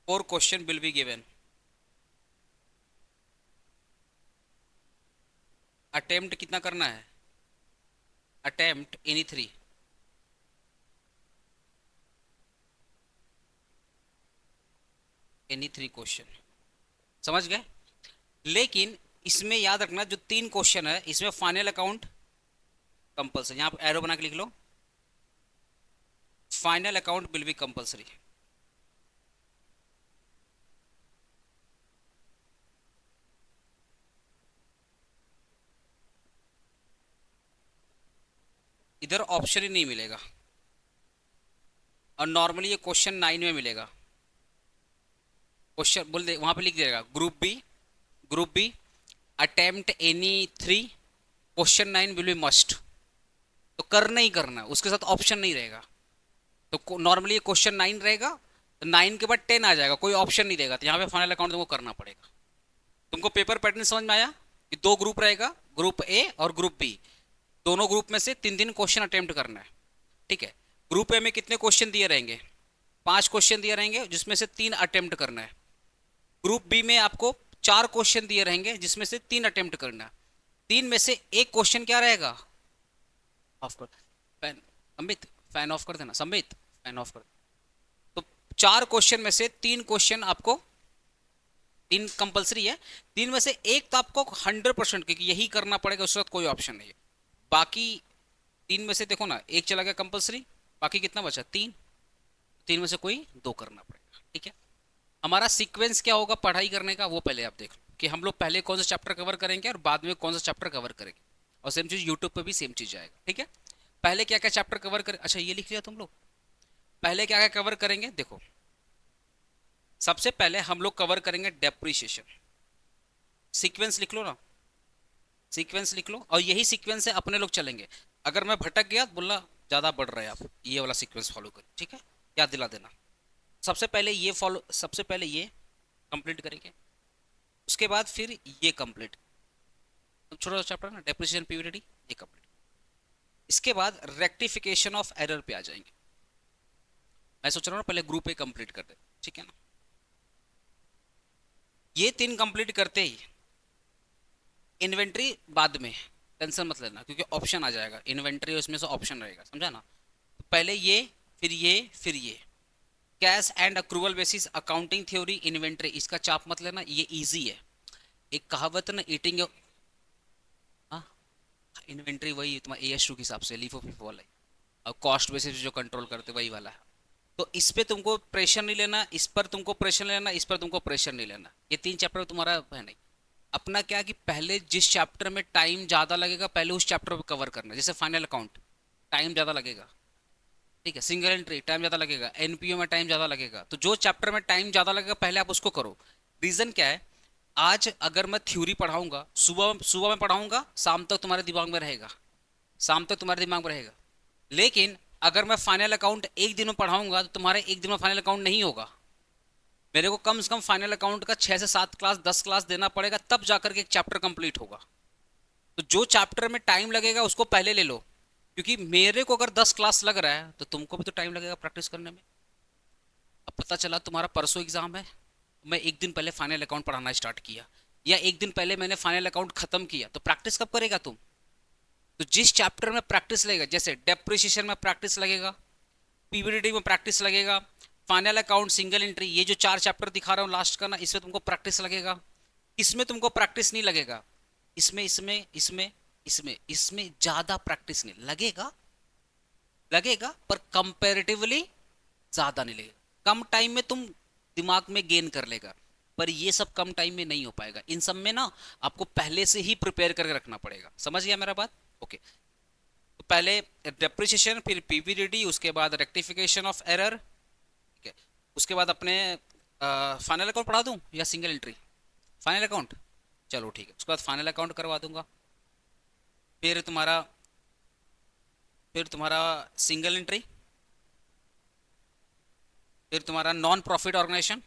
4 question will be given, attempt कितना करना है, अटेम्प्ट एनी 3, एनी 3 क्वेश्चन। समझ गए, लेकिन इसमें याद रखना जो 3 क्वेश्चन है इसमें फाइनल अकाउंट कंपल्सरी, यहाँ पे एरो बना के लिख लो, final account will be compulsory. इधर ऑप्शन ही नहीं मिलेगा, और नॉर्मली ये क्वेश्चन 9 में मिलेगा। क्वेश्चन बोल दे, वहां पे लिख देगा group B, group B attempt any 3, question 9 will be must, तो करना ही करना, उसके साथ ऑप्शन नहीं रहेगा। तो नॉर्मली क्वेश्चन 9 रहेगा, तो 9 के बाद 10 आ जाएगा, कोई ऑप्शन नहीं देगा, तो यहाँ पे फाइनल अकाउंट तुमको करना पड़ेगा। तुमको पेपर पैटर्न समझ में आया कि दो ग्रुप रहेगा, ग्रुप ए और ग्रुप बी, दोनों ग्रुप में से 3 क्वेश्चन अटेम्प्ट करना है। ठीक है, ग्रुप ए में कितने क्वेश्चन दिए रहेंगे? 5 क्वेश्चन दिए रहेंगे जिसमें से 3 अटेम्प्ट करना है। ग्रुप बी में आपको 4 क्वेश्चन दिए रहेंगे जिसमें से 3 अटेम्प्ट करना है। 3 में से एक क्वेश्चन क्या रहेगा? ऑफ कर फैन, संबित फैन ऑफ कर देना, संबित फैन ऑफ कर। तो 4 क्वेश्चन में से 3 क्वेश्चन आपको, 3 कंपलसरी है, 3 में से एक तो आपको 100% क्योंकि यही करना पड़ेगा, उसके बाद कोई ऑप्शन नहीं है। बाकी 3 में से देखो ना, एक चला गया कंपलसरी, बाकी कितना बचा? 3। 3 में से कोई 2 करना पड़ेगा। ठीक है, हमारा सीक्वेंस क्या होगा पढ़ाई करने का, वो पहले आप देख लो कि हम लोग पहले कौन सा चैप्टर कवर करेंगे और बाद में कौन सा चैप्टर कवर करेंगे। और सेम चीज यूट्यूब पे भी सेम चीज आएगा। ठीक है, पहले क्या क्या चैप्टर कवर करें, अच्छा ये लिख लिया तुम लोग? पहले क्या क्या कवर करेंगे देखो, सबसे पहले हम लोग कवर करेंगे डेप्रिसिएशन। सीक्वेंस लिख लो ना, सीक्वेंस लिख लो, और यही सीक्वेंस से अपने लोग चलेंगे। अगर मैं भटक गया तो बोलना ज़्यादा बढ़ रहे हैं आप, ये वाला सीक्वेंस फॉलो करें। ठीक है, याद दिला देना। सबसे पहले ये फॉलो, सबसे पहले ये कंप्लीट करेंगे, उसके बाद फिर ये कंप्लीट, छोटा चैप्टर ना डेप्रिसिएशन पीवीडी, ये कंप्लीट। इसके बाद रेक्टिफिकेशन ऑफ एरर पे आ जाएंगे। मैं सोच रहा हूँ पहले ग्रुप ए कंप्लीट कर दे, ठीक है ना। ये 3 कंप्लीट करते ही इन्वेंट्री बाद में, टेंशन मत लेना क्योंकि ऑप्शन आ जाएगा इन्वेंट्री, उसमें से ऑप्शन रहेगा, समझा ना। तो पहले ये, फिर ये, फिर ये। Cash and accrual basis accounting theory inventory, इसका चाप मत लेना, ये इजी है। एक कहावत ना, ईटिंग, हाँ इन्वेंट्री वही तुम्हारा AS2 के हिसाब से लीफ ऑफ वाला है, और कॉस्ट बेसिस जो कंट्रोल करते वही वाला है। तो इस पे तुमको प्रेशर नहीं लेना, इस पर तुमको प्रेशर लेना, इस पर तुमको प्रेशर नहीं लेना। ये 3 चैप्टर तुम्हारा है नहीं। अपना क्या कि पहले जिस चैप्टर में टाइम ज़्यादा लगेगा पहले उस चैप्टर को कवर करना। जैसे फाइनल अकाउंट टाइम ज़्यादा लगेगा, ठीक है, सिंगल एंट्री टाइम ज़्यादा लगेगा, NPO में टाइम ज़्यादा लगेगा, तो जो चैप्टर में टाइम ज़्यादा लगेगा पहले आप उसको करो। रीज़न क्या है, आज अगर मैं थ्योरी पढ़ाऊंगा, सुबह सुबह में पढ़ाऊंगा, शाम तक तुम्हारे दिमाग में रहेगा, शाम तक तुम्हारे दिमाग में रहेगा। लेकिन अगर मैं फाइनल अकाउंट एक दिन में पढ़ाऊंगा तो तुम्हारे एक दिन में फाइनल अकाउंट नहीं होगा। मेरे को कम से कम फाइनल अकाउंट का 6 से 7 क्लास 10 क्लास देना पड़ेगा, तब जाकर के एक चैप्टर कंप्लीट होगा। तो जो चैप्टर में टाइम लगेगा उसको पहले ले लो, क्योंकि मेरे को अगर 10 क्लास लग रहा है तो तुमको भी तो टाइम लगेगा प्रैक्टिस करने में। अब पता चला तुम्हारा परसों एग्जाम है, मैं एक दिन पहले फाइनल अकाउंट पढ़ाना स्टार्ट किया, या एक दिन पहले मैंने फाइनल अकाउंट खत्म किया, तो प्रैक्टिस कब करेगा तुम? तो जिस चैप्टर में प्रैक्टिस लगेगा, जैसे डेप्रिसिएशन में प्रैक्टिस लगेगा, PVDD में प्रैक्टिस लगेगा, फाइनल अकाउंट, सिंगल एंट्री, ये जो 4 चैप्टर दिखा रहा हूँ लास्ट का ना, इसमें तुमको प्रैक्टिस लगेगा। इसमें तुमको प्रैक्टिस नहीं लगेगा, इसमें इसमें इसमें इसमें इसमें ज्यादा प्रैक्टिस नहीं लगेगा, लगेगा पर कंपैरेटिवली ज्यादा नहीं लगेगा। कम टाइम में तुम दिमाग में गेन कर लेगा, पर ये सब कम टाइम में नहीं हो पाएगा। इन सब में ना आपको पहले से ही प्रिपेयर करके रखना पड़ेगा। समझ गया मेरा बात? ओके, तो पहले डेप्रिसिएशन, फिर PVDD, उसके बाद रेक्टिफिकेशन ऑफ एरर, ठीक है। उसके बाद अपने फाइनल अकाउंट पढ़ा दूं या सिंगल एंट्री? फाइनल अकाउंट, चलो ठीक है, उसके बाद फाइनल अकाउंट करवा दूंगा। फिर तुम्हारा, फिर तुम्हारा सिंगल एंट्री, फिर तुम्हारा नॉन प्रॉफिट ऑर्गेनाइजेशन,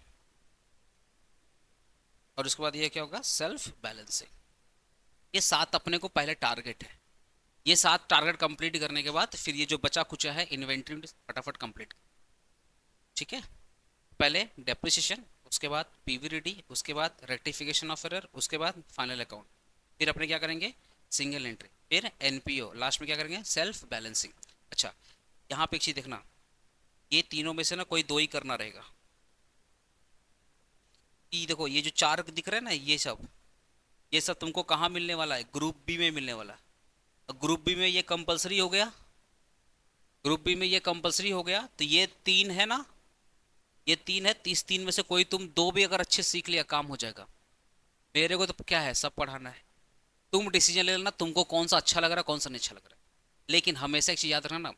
और उसके बाद ये क्या होगा? Self balancing. ये 7 अपने को पहले टारगेट है। ये 7 टारगेट कंप्लीट करने के बाद फिर ये जो बचा कुचा है इन्वेंट्री फटाफट कंप्लीट, ठीक है। पहले डेप्रिसिएशन, उसके बाद PVDD, उसके बाद रेक्टिफिकेशन ऑफ एरर, उसके बाद फाइनल अकाउंट, फिर अपने क्या करेंगे? सिंगल एंट्री, फिर NPO, लास्ट में क्या करेंगे? Self balancing. अच्छा, यहाँ पे एक चीज देखना, ये तीनों में से ना कोई 2 ही करना रहेगा। ये देखो, ये जो 4 दिख रहे हैं ना, ये सब तुमको कहाँ मिलने वाला है? ग्रुप बी में मिलने वाला है। ग्रुप बी में ये कंपलसरी हो गया, ग्रुप बी में ये कंपलसरी हो गया, तो ये 3 है ना, ये 3 है, 3 में से कोई तुम 2 भी अगर अच्छे सीख लिया काम हो जाएगा। मेरे को तो क्या है, सब पढ़ाना है, तुम डिसीजन ले लेना तुमको कौन सा अच्छा लग रहा है, कौन सा नहीं अच्छा लग रहा है। लेकिन हमेशा एक चीज याद रखना ना,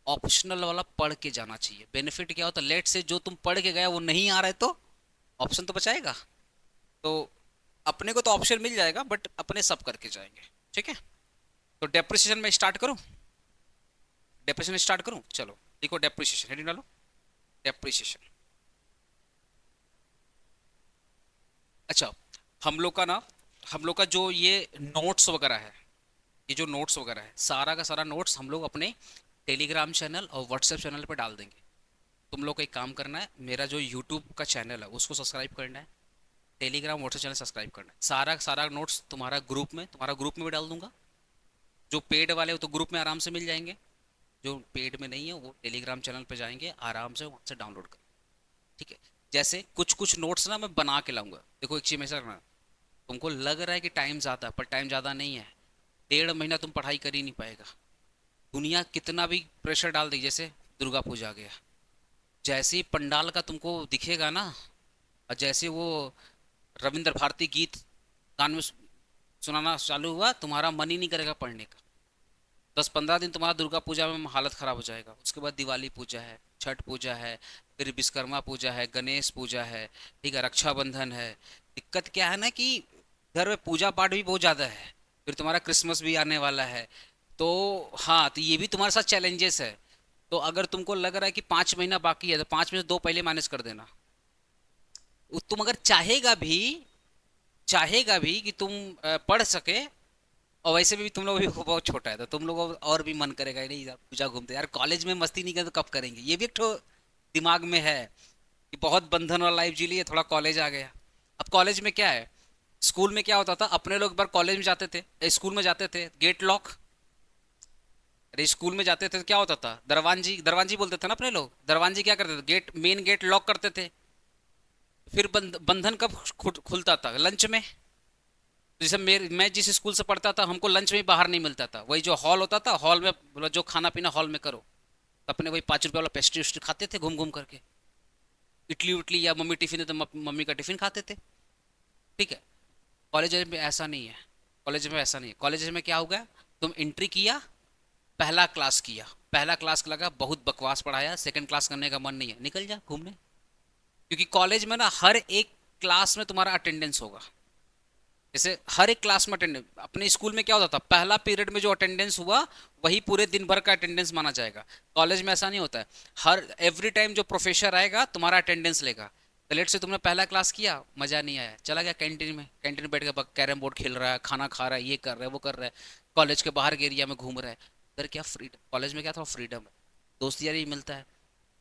ऑप्शनल वाला पढ़ के जाना चाहिए। बेनिफिट क्या होता है, लेट से जो तुम पढ़ के गया वो नहीं आ रहा है तो ऑप्शन तो बचाएगा, तो अपने को तो ऑप्शन मिल जाएगा, बट अपने सब करके जाएंगे, ठीक है। तो डेप्रिसिएशन में स्टार्ट करूं, डेप्रिसिएशन स्टार्ट करूं, चलो। देखो डेप्रिसिएशन, हेडिंग डालो डेप्रिसिएशन। अच्छा, हम लोग का ना, हम लोग का जो ये नोट्स वगैरह है, ये जो नोट्स वगैरह है, सारा का सारा नोट्स हम लोग अपने टेलीग्राम चैनल और व्हाट्सएप चैनल पे डाल देंगे। तुम लोग को एक काम करना है, मेरा जो यूट्यूब का चैनल है उसको सब्सक्राइब करना है, टेलीग्राम व्हाट्सएप चैनल सब्सक्राइब करना है। सारा सारा नोट्स तुम्हारा ग्रुप में भी डाल दूंगा। जो पेड वाले हो तो ग्रुप में आराम से मिल जाएंगे, जो पेड में नहीं है वो टेलीग्राम चैनल पे जाएंगे, आराम से वहाँ से डाउनलोड कर। ठीक है, जैसे कुछ कुछ नोट्स ना मैं बना के लाऊंगा। देखो एक चीज़ में ऐसा करना, तुमको लग रहा है कि टाइम ज़्यादा है, पर टाइम ज़्यादा नहीं है। 1.5 महीना तुम पढ़ाई कर ही नहीं पाएगा। दुनिया कितना भी प्रेशर डाल देगी, जैसे दुर्गा पूजा आ गया, जैसे ही पंडाल का तुमको दिखेगा ना, और जैसे वो रविंद्र भारती गीत कान में सुनाना चालू हुआ, तुम्हारा मन ही नहीं करेगा पढ़ने का। 10-15 दिन तुम्हारा दुर्गा पूजा में हालत खराब हो जाएगा। उसके बाद दिवाली पूजा है, छठ पूजा है, फिर विश्वकर्मा पूजा है, गणेश पूजा है, ठीक है, रक्षाबंधन है। दिक्कत क्या है ना कि घर में पूजा पाठ भी बहुत ज़्यादा है, फिर तुम्हारा क्रिसमस भी आने वाला है। तो हाँ, तो ये भी तुम्हारे साथ चैलेंजेस है। तो अगर तुमको लग रहा है कि 5 महीना बाकी है, तो 5 में से 2 पहले मैनेज कर देना। तुम अगर चाहेगा भी कि तुम पढ़ सके, और वैसे भी तुम लोग भी बहुत छोटा है, तो तुम लोगों को और भी मन करेगा, नहीं यार पूजा घूमते यार, कॉलेज में मस्ती नहीं करें तो कब करेंगे। ये भी एक ठो दिमाग में है कि बहुत बंधन वाला लाइफ जी लिए, थोड़ा कॉलेज आ गया। अब कॉलेज में क्या है, स्कूल में क्या होता था, अपने लोग एक बार कॉलेज में जाते थे, स्कूल में जाते थे, गेट लॉक। अरे स्कूल में जाते थे तो क्या होता था, दरवानजी दरवानजी बोलते थे ना अपने लोग। दरवानजी क्या करते थे, गेट मेन गेट लॉक करते थे। फिर बंधन कब खुलता था, लंच में। जैसे मैं जिस स्कूल से पढ़ता था, हमको लंच में बाहर नहीं मिलता था, वही जो हॉल होता था, हॉल में बोला जो खाना पीना हॉल में करो। तो अपने वही 5 रुपये वाला पेस्ट्री वेस्ट्री खाते थे घूम घूम करके, इडली उटली, या मम्मी टिफिन है तो मम्मी का टिफिन खाते थे। ठीक है, कॉलेज में ऐसा नहीं है। कॉलेज में ऐसा नहीं है, कॉलेज में क्या होगा, तुम एंट्री किया, पहला क्लास किया, पहला क्लास लगा बहुत बकवास पढ़ाया, सेकंड क्लास करने का मन नहीं है, निकल जा घूमने। क्योंकि कॉलेज में ना हर एक क्लास में तुम्हारा अटेंडेंस होगा। जैसे हर एक क्लास में अटेंडेंस, अपने स्कूल में क्या होता था, पहला पीरियड में जो अटेंडेंस हुआ वही पूरे दिन भर का अटेंडेंस माना जाएगा। कॉलेज में ऐसा नहीं होता है। हर एवरी टाइम जो प्रोफेसर आएगा तुम्हारा अटेंडेंस लेगा। तो लेट से तुमने पहला क्लास किया, मजा नहीं आया, चला गया कैंटीन में, कैंटीन में बैठ के कैरम बोर्ड खेल रहा है, खाना खा रहा है, ये कर रहा है, वो कर रहा है, कॉलेज के बाहर के एरिया में घूम रहा है। उधर क्या फ्रीडम, कॉलेज में क्या था, फ्रीडम है, दोस्त यारी मिलता है।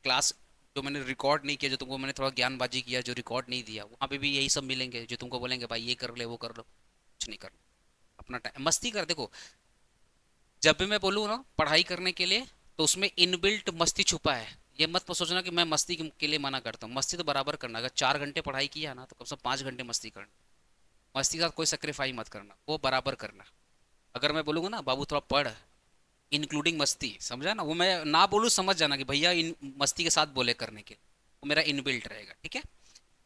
क्लास जो मैंने रिकॉर्ड नहीं किया, जो तुमको मैंने थोड़ा ज्ञानबाजी किया, जो रिकॉर्ड नहीं दिया, वहाँ पे भी यही सब मिलेंगे, जो तुमको बोलेंगे भाई ये कर ले वो कर लो। कुछ नहीं करना, अपना टाइम मस्ती कर। देखो जब भी मैं बोलूँ ना पढ़ाई करने के लिए, तो उसमें इनबिल्ट मस्ती छुपा है। ये मत सोचना कि मैं मस्ती के लिए मना करता हूँ, मस्ती तो बराबर करना। अगर 4 घंटे पढ़ाई किया ना, तो कम से कम 5 घंटे मस्ती करना। मस्ती के साथ कोई सेक्रीफाई मत करना, वो बराबर करना। अगर मैं बोलूँगा ना बाबू थोड़ा पढ़, इंक्लूडिंग मस्ती, समझा ना, वो मैं ना बोलूँ समझ जाना कि भैया इन मस्ती के साथ बोले करने के, वो मेरा इनबिल्ट रहेगा। ठीक है,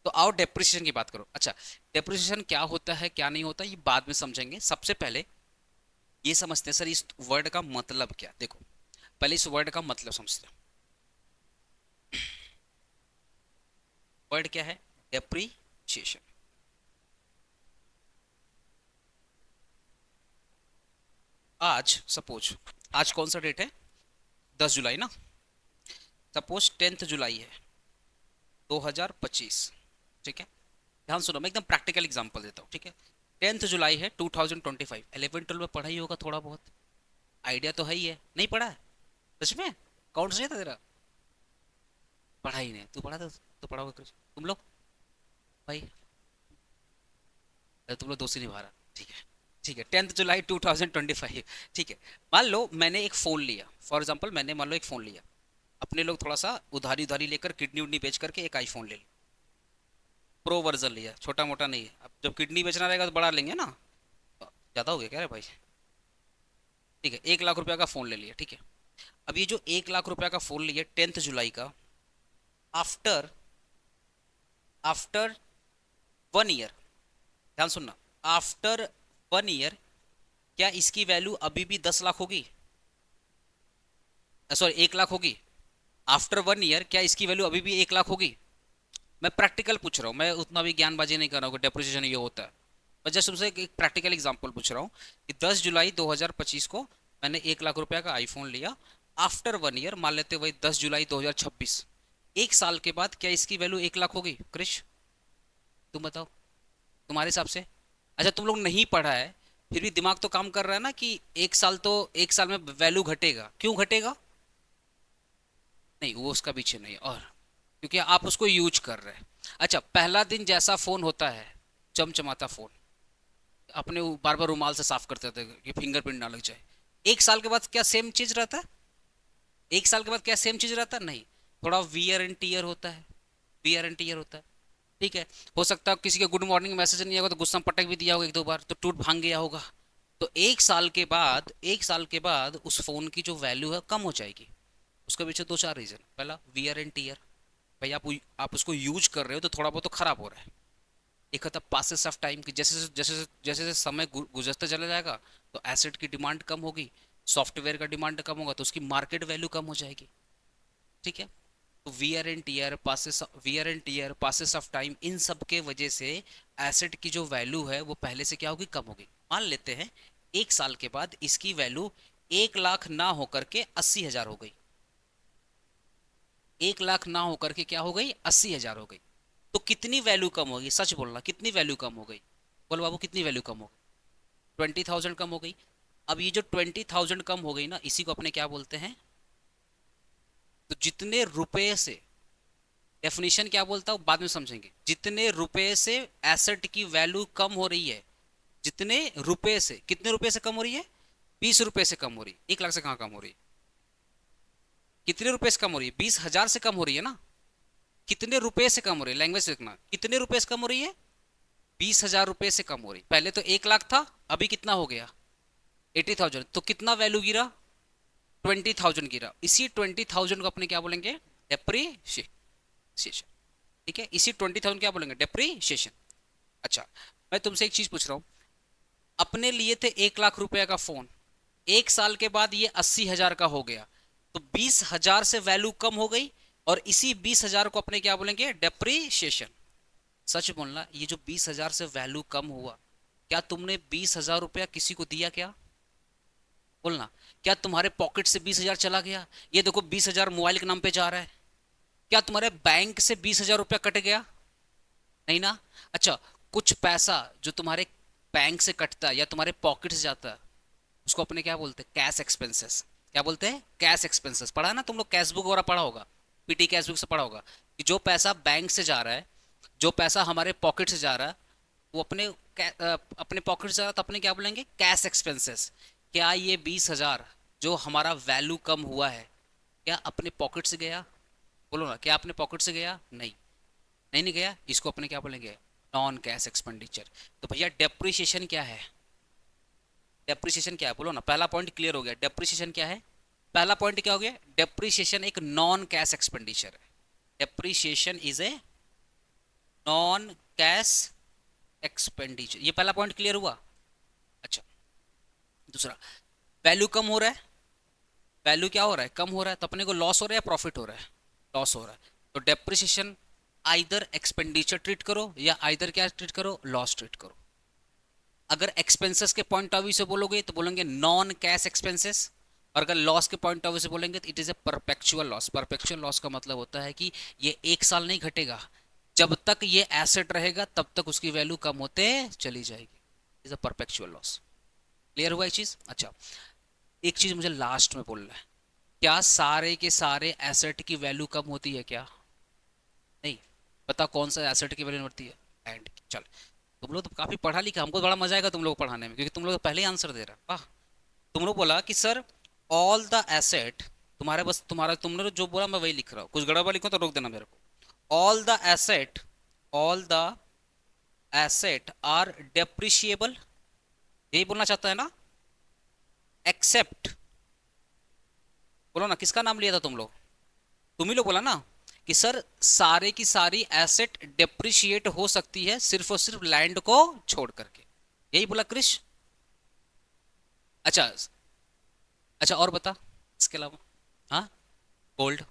तो आओ डेप्रिसिएशन की बात करो। अच्छा, डेप्रिसिएशन क्या होता है क्या नहीं होता ये बाद में समझेंगे। सबसे पहले ये समझते हैं सर इस वर्ड का मतलब क्या। देखो पहले इस वर्ड का मतलब समझते हैं। वर्ड क्या है, डेप्रिसिएशन। आज सपोज, आज कौन सा डेट है, 10 जुलाई ना। सपोज 10 जुलाई है 2025। ठीक है, ध्यान सुनो, मैं एकदम प्रैक्टिकल एग्जांपल देता हूँ। ठीक है, 10 जुलाई है 2025। 11-12 में पढ़ा ही होगा थोड़ा बहुत, आइडिया तो है ही है। नहीं पढ़ा है सच में, काउंट नहीं था तेरा, पढ़ा ही नहीं। तू पढ़ा था तो पढ़ा होगा कुछ। तुम लोग भाई, तुम लोग दोस्ती निभा रहा। ठीक है, ठीक है, 10 जुलाई 2025। ठीक है, मान लो मैंने एक फ़ोन लिया, फॉर एग्जांपल मैंने मान लो एक फ़ोन लिया, अपने लोग थोड़ा सा उधारी उधारी लेकर किडनी उडनी बेच करके एक आईफोन ले लिया, प्रो वर्जन लिया, छोटा मोटा नहीं है। अब जब किडनी बेचना रहेगा तो बड़ा लेंगे ना, ज़्यादा हो गया क्या रे भाई। ठीक है, 1 लाख रुपया का फ़ोन ले लिया। ठीक है, अब ये जो 1 लाख रुपया का फ़ोन लिया 10 जुलाई का, आफ्टर आफ्टर 1 ईयर, ध्यान सुनना, आफ्टर 1 ईयर क्या इसकी वैल्यू अभी भी 10 लाख होगी, सॉरी 1 लाख होगी। आफ्टर 1 ईयर क्या इसकी वैल्यू अभी भी 1 लाख होगी। मैं प्रैक्टिकल पूछ रहा हूँ, मैं उतना भी ज्ञानबाजी नहीं कर रहा हूँ कि डेप्रिसिएशन ये होता है। मैं जस्ट तुमसे एक प्रैक्टिकल एग्जांपल पूछ रहा हूँ कि 10 जुलाई 2025 को मैंने 1 लाख रुपया का आईफोन लिया, आफ्टर 1 ईयर, मान लेते वही 10 जुलाई 2026, एक साल के बाद क्या इसकी वैल्यू 1 लाख हो गई? क्रिश तुम बताओ, तुम्हारे हिसाब से। अच्छा तुम लोग नहीं पढ़ा है, फिर भी दिमाग तो काम कर रहा है ना कि एक साल तो, एक साल में वैल्यू घटेगा, क्यों घटेगा? नहीं वो उसका पीछे नहीं, और क्योंकि आप उसको यूज कर रहे हैं। अच्छा पहला दिन जैसा फोन होता है, चमचमाता फोन, अपने बार बार रुमाल से साफ करते थे कि फिंगरप्रिंट ना लग जाए, एक साल के बाद क्या सेम चीज रहता है? एक साल के बाद क्या सेम चीज रहता है? नहीं, थोड़ा वियर एंड टीयर होता है, वियर एंड टीयर होता है। ठीक है, हो सकता है किसी का गुड मॉर्निंग मैसेज नहीं आएगा तो गुस्सा में पटक भी दिया होगा एक दो बार, तो टूट भांग गया होगा। तो एक साल के बाद, एक साल के बाद उस फोन की जो वैल्यू है कम हो जाएगी। उसके पीछे दो चार रीजन। पहला वियर एंड टीयर, भाई आप उसको यूज कर रहे हो तो थोड़ा बहुत तो खराब हो रहा है। एक होता पासेस ऑफ टाइम, कि जैसे जैसे जैसे जैसे समय गुजरता चला जाएगा तो एसेट की डिमांड कम होगी, सॉफ्टवेयर का डिमांड कम होगा तो उसकी मार्केट वैल्यू कम हो जाएगी। ठीक है, तो wear and tear, passes of time, इन सब के वजह से एसेट की जो वैल्यू है वो पहले से क्या होगी? कम होगी। मान लेते हैं एक साल के बाद इसकी वैल्यू 1 लाख ना होकर के 80 हजार हो गई। 1 लाख ना होकर के क्या हो गई? 80 हजार हो गई। तो कितनी वैल्यू कम होगी? सच बोलना, कितनी वैल्यू कम हो गई? बोलो बाबू कितनी वैल्यू कम हो गई? 20,000 कम हो गई। अब ये जो 20,000 कम हो गई ना, इसी को अपने क्या बोलते हैं? तो जितने रुपए से, डेफिनेशन क्या बोलता हूँ बाद में समझेंगे, जितने रुपए से एसेट की वैल्यू कम हो रही है, जितने रुपए से, कितने रुपए से कम हो रही है? 20 रुपए से कम हो रही है। 1 लाख से कहाँ कम हो रही है? कितने रुपए से कम हो रही है? 20 हजार से कम हो रही है ना। कितने रुपए से कम हो रही है? लैंग्वेज देखना, कितने रुपए से कम हो रही है? 20 हजार रुपए से कम हो रही। पहले तो 1 लाख था, अभी कितना हो गया? 80,000। तो कितना वैल्यू गिरा? 20,000 गिरा। इसी 20,000 को अपने क्या बोलेंगे? डेप्रीशिएशन। ठीक है, इसी 20,000 क्या बोलेंगे? डेप्रीशिएशन। अच्छा मैं तुमसे एक चीज पूछ रहा हूँ, अपने लिए थे 1 लाख रुपए का फोन, एक साल के बाद ये 80 हजार का हो गया, तो 20 हजार से वैल्यू कम हो गई, और इसी 20 हजार को अपने क्या बोलेंगे? डेप्रीशिएशन। सच बोलना, ये जो 20 हजार से वैल्यू कम हुआ, क्या तुमने 20 हजार रुपया किसी को दिया क्या? बोलना, क्या तुम्हारे पॉकेट से 20 हजार चला गया? ये देखो 20 हजार मोबाइल के नाम पे जा रहा है। क्या तुम्हारे बैंक से 20 हजार रुपया कट गया? नहीं ना। अच्छा, कुछ पैसा जो तुम्हारे बैंक से कटता है या तुम्हारे पॉकेट से जाता है, उसको अपने क्या बोलते हैं? Cash expenses. क्या बोलते हैं? Cash expenses. पढ़ा है ना तुम लोग, कैश बुक वगैरह पढ़ा होगा, पीटी कैश बुक से पढ़ा होगा कि जो पैसा बैंक से जा रहा है, जो पैसा हमारे पॉकेट से जा रहा है, वो अपने पॉकेट से जा रहा है, तो अपने क्या बोलेंगे? Cash expenses. क्या ये 20 हजार जो हमारा वैल्यू कम हुआ है, क्या अपने पॉकेट से गया? बोलो ना, क्या अपने पॉकेट से गया? नहीं, नहीं गया। इसको अपने क्या बोलेंगे? Non cash expenditure. तो भैया डेप्रिसिएशन क्या है? डेप्रिसिएशन क्या है? बोलो ना, पहला पॉइंट क्लियर हो गया। डेप्रिसिएशन क्या है? पहला पॉइंट क्या हो गया? डेप्रिसिएशन एक नॉन कैश एक्सपेंडिचर है। Depreciation is a non cash expenditure, ये पहला पॉइंट क्लियर हुआ। अच्छा, दूसरा, वैल्यू कम हो रहा है, वैल्यू क्या हो रहा है? कम हो रहा है, तो अपने को लॉस हो रहा है या प्रॉफिट हो रहा है? लॉस हो रहा है। तो डेप्रिसिएशन आइदर एक्सपेंडिचर ट्रीट करो, या आइदर क्या ट्रीट करो? लॉस ट्रीट करो। अगर एक्सपेंसेस के पॉइंट ऑफ व्यू से बोलोगे तो बोलेंगे नॉन कैश एक्सपेंसेस, और अगर लॉस के पॉइंट ऑफ व्यू से बोलेंगे तो it is a perpetual loss. Perpetual loss का मतलब होता है कि ये एक साल नहीं घटेगा, जब तक ये एसेट रहेगा तब तक उसकी वैल्यू कम होते चली जाएगी। Is a perpetual loss. Clear हुआ ये चीज? अच्छा, एक चीज मुझे लास्ट में बोलना है, क्या सारे के सारे एसेट की वैल्यू कम होती है क्या? नहीं। पता कौन सा एसेट की वैल्यू बढ़ती है? एंड चल, तुम लोग तो काफी पढ़ा लिखा, हमको बड़ा मजा आएगा तुम लोग को पढ़ाने में, क्योंकि तुम लोग तो पहले ही आंसर दे रहा। वाह, तुम लोग बोला कि सर ऑल द एसेट, तुम्हारे बस तुम्हारा, तुमने जो बोला मैं वही लिख रहा हूँ, कुछ गड़बड़ लिखो तो रोक देना मेरे को। All the asset, all the asset are depreciable, यही बोलना चाहता है ना? एक्सेप्ट, बोलो ना, किसका नाम लिया था तुम लोग? तुम ही लोग बोला ना कि सर सारे की सारी एसेट डेप्रिशिएट हो सकती है सिर्फ और सिर्फ लैंड को छोड़ करके, यही बोला क्रिश? अच्छा, अच्छा और बता इसके अलावा। हाँ, गोल्ड।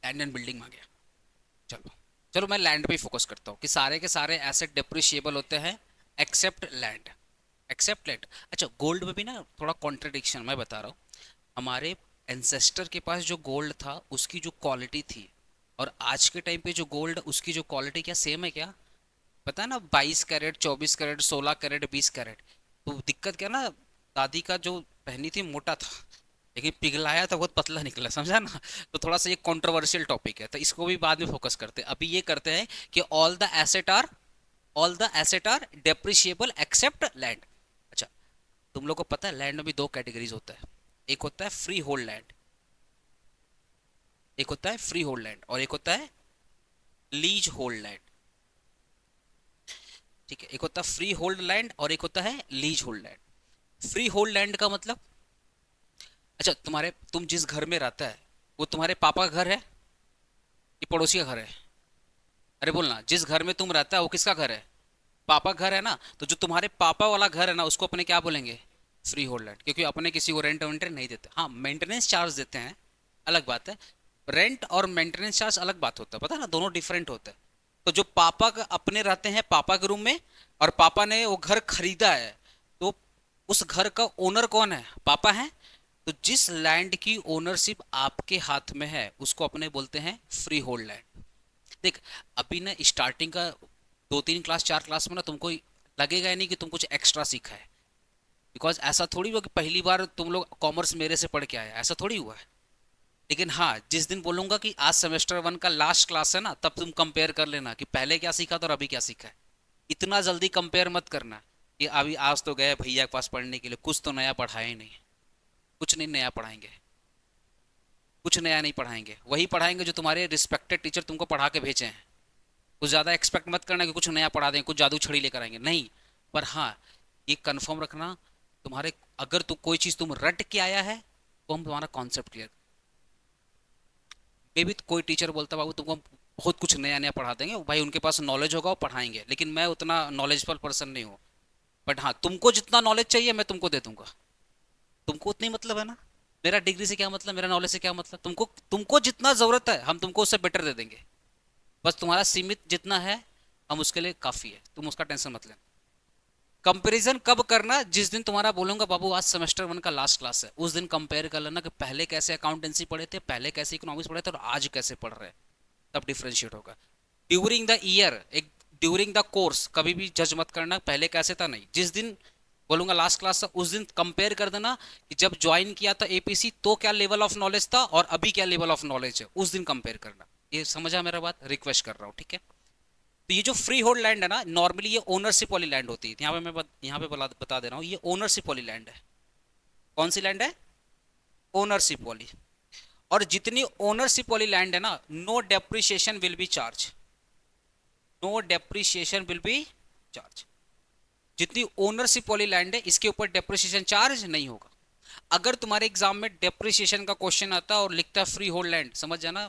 लैंड एंड बिल्डिंग में आ गया। चलो, चलो मैं लैंड पे ही फोकस करता हूँ कि सारे के सारे एसेट डेप्रिशिएबल होते हैं एक्सेप्ट लैंड, एक्सेप्ट लैंड। अच्छा, गोल्ड में भी ना थोड़ा कॉन्ट्रडिक्शन मैं बता रहा हूँ। हमारे एंसेस्टर के पास जो गोल्ड था उसकी जो क्वालिटी थी, और आज के टाइम पे जो गोल्ड उसकी जो क्वालिटी, क्या सेम है क्या? पता है ना, 22 कैरेट, 24 कैरेट, 16 कैरेट, 20 कैरेट। तो दिक्कत क्या ना, दादी का जो पहनी थी मोटा था, लेकिन पिघलाया तो बहुत पतला निकला, समझा ना। तो थोड़ा सा ये कंट्रोवर्शियल टॉपिक है, तो इसको भी बाद में फोकस करते हैं। अभी ये करते हैं कि all the asset are depreciable except land. अच्छा, तुम लोग को पता है लैंड में भी दो कैटेगरीज होता है। एक होता है फ्री होल्ड लैंड, एक होता है फ्री होल्ड लैंड, और एक होता है लीज होल्ड लैंड। ठीक है, एक होता है फ्री होल्ड लैंड और एक होता है lease hold land. Free hold land का मतलब, अच्छा तुम जिस घर में रहता है वो तुम्हारे पापा का घर है कि पड़ोसी का घर है? अरे बोलना, जिस घर में तुम रहता है वो किसका घर है? पापा का घर है ना। तो जो तुम्हारे पापा वाला घर है ना उसको अपने क्या बोलेंगे? फ्री होल्ड लैंड, क्योंकि अपने किसी को रेंट वेंट नहीं देते। हाँ, मेंटेनेंस चार्ज देते हैं, अलग बात है। रेंट और मेंटेनेंस चार्ज अलग बात होता है, पता है ना, दोनों डिफरेंट होता है। तो जो पापा का अपने रहते हैं पापा के रूम में, और पापा ने वो घर खरीदा है, तो उस घर का ओनर कौन है? पापा है। तो जिस लैंड की ओनरशिप आपके हाथ में है उसको अपने बोलते हैं फ्री होल्ड लैंड। देख, अभी ना स्टार्टिंग का 2 3 क्लास 4 क्लास में ना तुमको लगेगा ही नहीं कि तुम कुछ एक्स्ट्रा सीखा है। बिकॉज ऐसा थोड़ी हुआ कि पहली बार तुम लोग कॉमर्स मेरे से पढ़ के आए, ऐसा थोड़ी हुआ है। लेकिन हाँ, जिस दिन बोलूंगा कि आज सेमेस्टर 1 का लास्ट क्लास है ना, तब तुम कंपेयर कर लेना कि पहले क्या सीखा था और अभी क्या सीखा है। इतना जल्दी कंपेयर मत करना कि अभी आज तो गए भैया के पास पढ़ने के लिए, कुछ तो नया पढ़ाया ही नहीं। कुछ नहीं नया पढ़ाएंगे, कुछ नया नहीं पढ़ाएंगे, वही पढ़ाएंगे जो तुम्हारे रिस्पेक्टेड टीचर तुमको पढ़ा के भेजे हैं। कुछ ज़्यादा एक्सपेक्ट मत करना कि कुछ नया पढ़ा दें, कुछ जादू छड़ी लेकर आएंगे, नहीं। पर हाँ, ये कंफर्म रखना, तुम्हारे अगर तो कोई चीज़ तुम रट के आया है तो हम तुम्हारा कॉन्सेप्ट क्लियर। मे भी कोई टीचर बोलता बाबू तुमको हम बहुत कुछ नया नया पढ़ा देंगे, भाई उनके पास नॉलेज होगा वो पढ़ाएंगे, लेकिन मैं उतना नॉलेजफुल पर्सन नहीं हूँ। बट हाँ, तुमको जितना नॉलेज चाहिए मैं तुमको दे दूंगा। तुमको उतनी मतलब है ना, मेरा डिग्री से क्या मतलब, मेरा नॉलेज से क्या मतलब। तुमको तुमको जितना ज़रूरत है हम तुमको उससे बेटर दे देंगे। बस तुम्हारा सीमित जितना है हम उसके लिए काफ़ी है, तुम उसका टेंशन मत लेना। कंपैरिजन कब करना? जिस दिन तुम्हारा बोलूंगा बाबू आज सेमेस्टर 1 का लास्ट क्लास है, उस दिन कंपेयर कर लेना कि पहले कैसे अकाउंटेंसी पढ़े थे, पहले कैसे इकोनॉमिक्स पढ़े थे, और आज कैसे पढ़ रहे हैं। तब डिफ्रेंशिएट होगा। ड्यूरिंग द ईयर, एक ड्यूरिंग द कोर्स कभी भी जज मत करना पहले कैसे था, नहीं। जिस दिन बोलूंगा लास्ट क्लास था उस दिन कंपेयर कर देना कि जब ज्वाइन किया था एपीसी तो क्या लेवल ऑफ नॉलेज था और अभी क्या लेवल ऑफ नॉलेज है, उस दिन कंपेयर करना। ये समझा मेरा बात? रिक्वेस्ट कर रहा हूँ, ठीक है। तो ये जो फ्री होल्ड लैंड है ना, नॉर्मली ये ओनरशिप वाली लैंड होती है। यहाँ पे यहाँ पे बता दे रहा हूँ, ये ओनरशिप वाली लैंड है। कौन सी लैंड है? ओनरशिप वाली। और जितनी ओनरशिप वाली लैंड है ना, no depreciation will be charge, no depreciation will be charge. जितनी ओनरशिप वाली लैंड है इसके ऊपर डेप्रिसिएशन चार्ज नहीं होगा। अगर तुम्हारे एग्जाम में डेप्रिसिएशन का क्वेश्चन आता है और लिखता है फ्री होल्ड लैंड, समझ जाना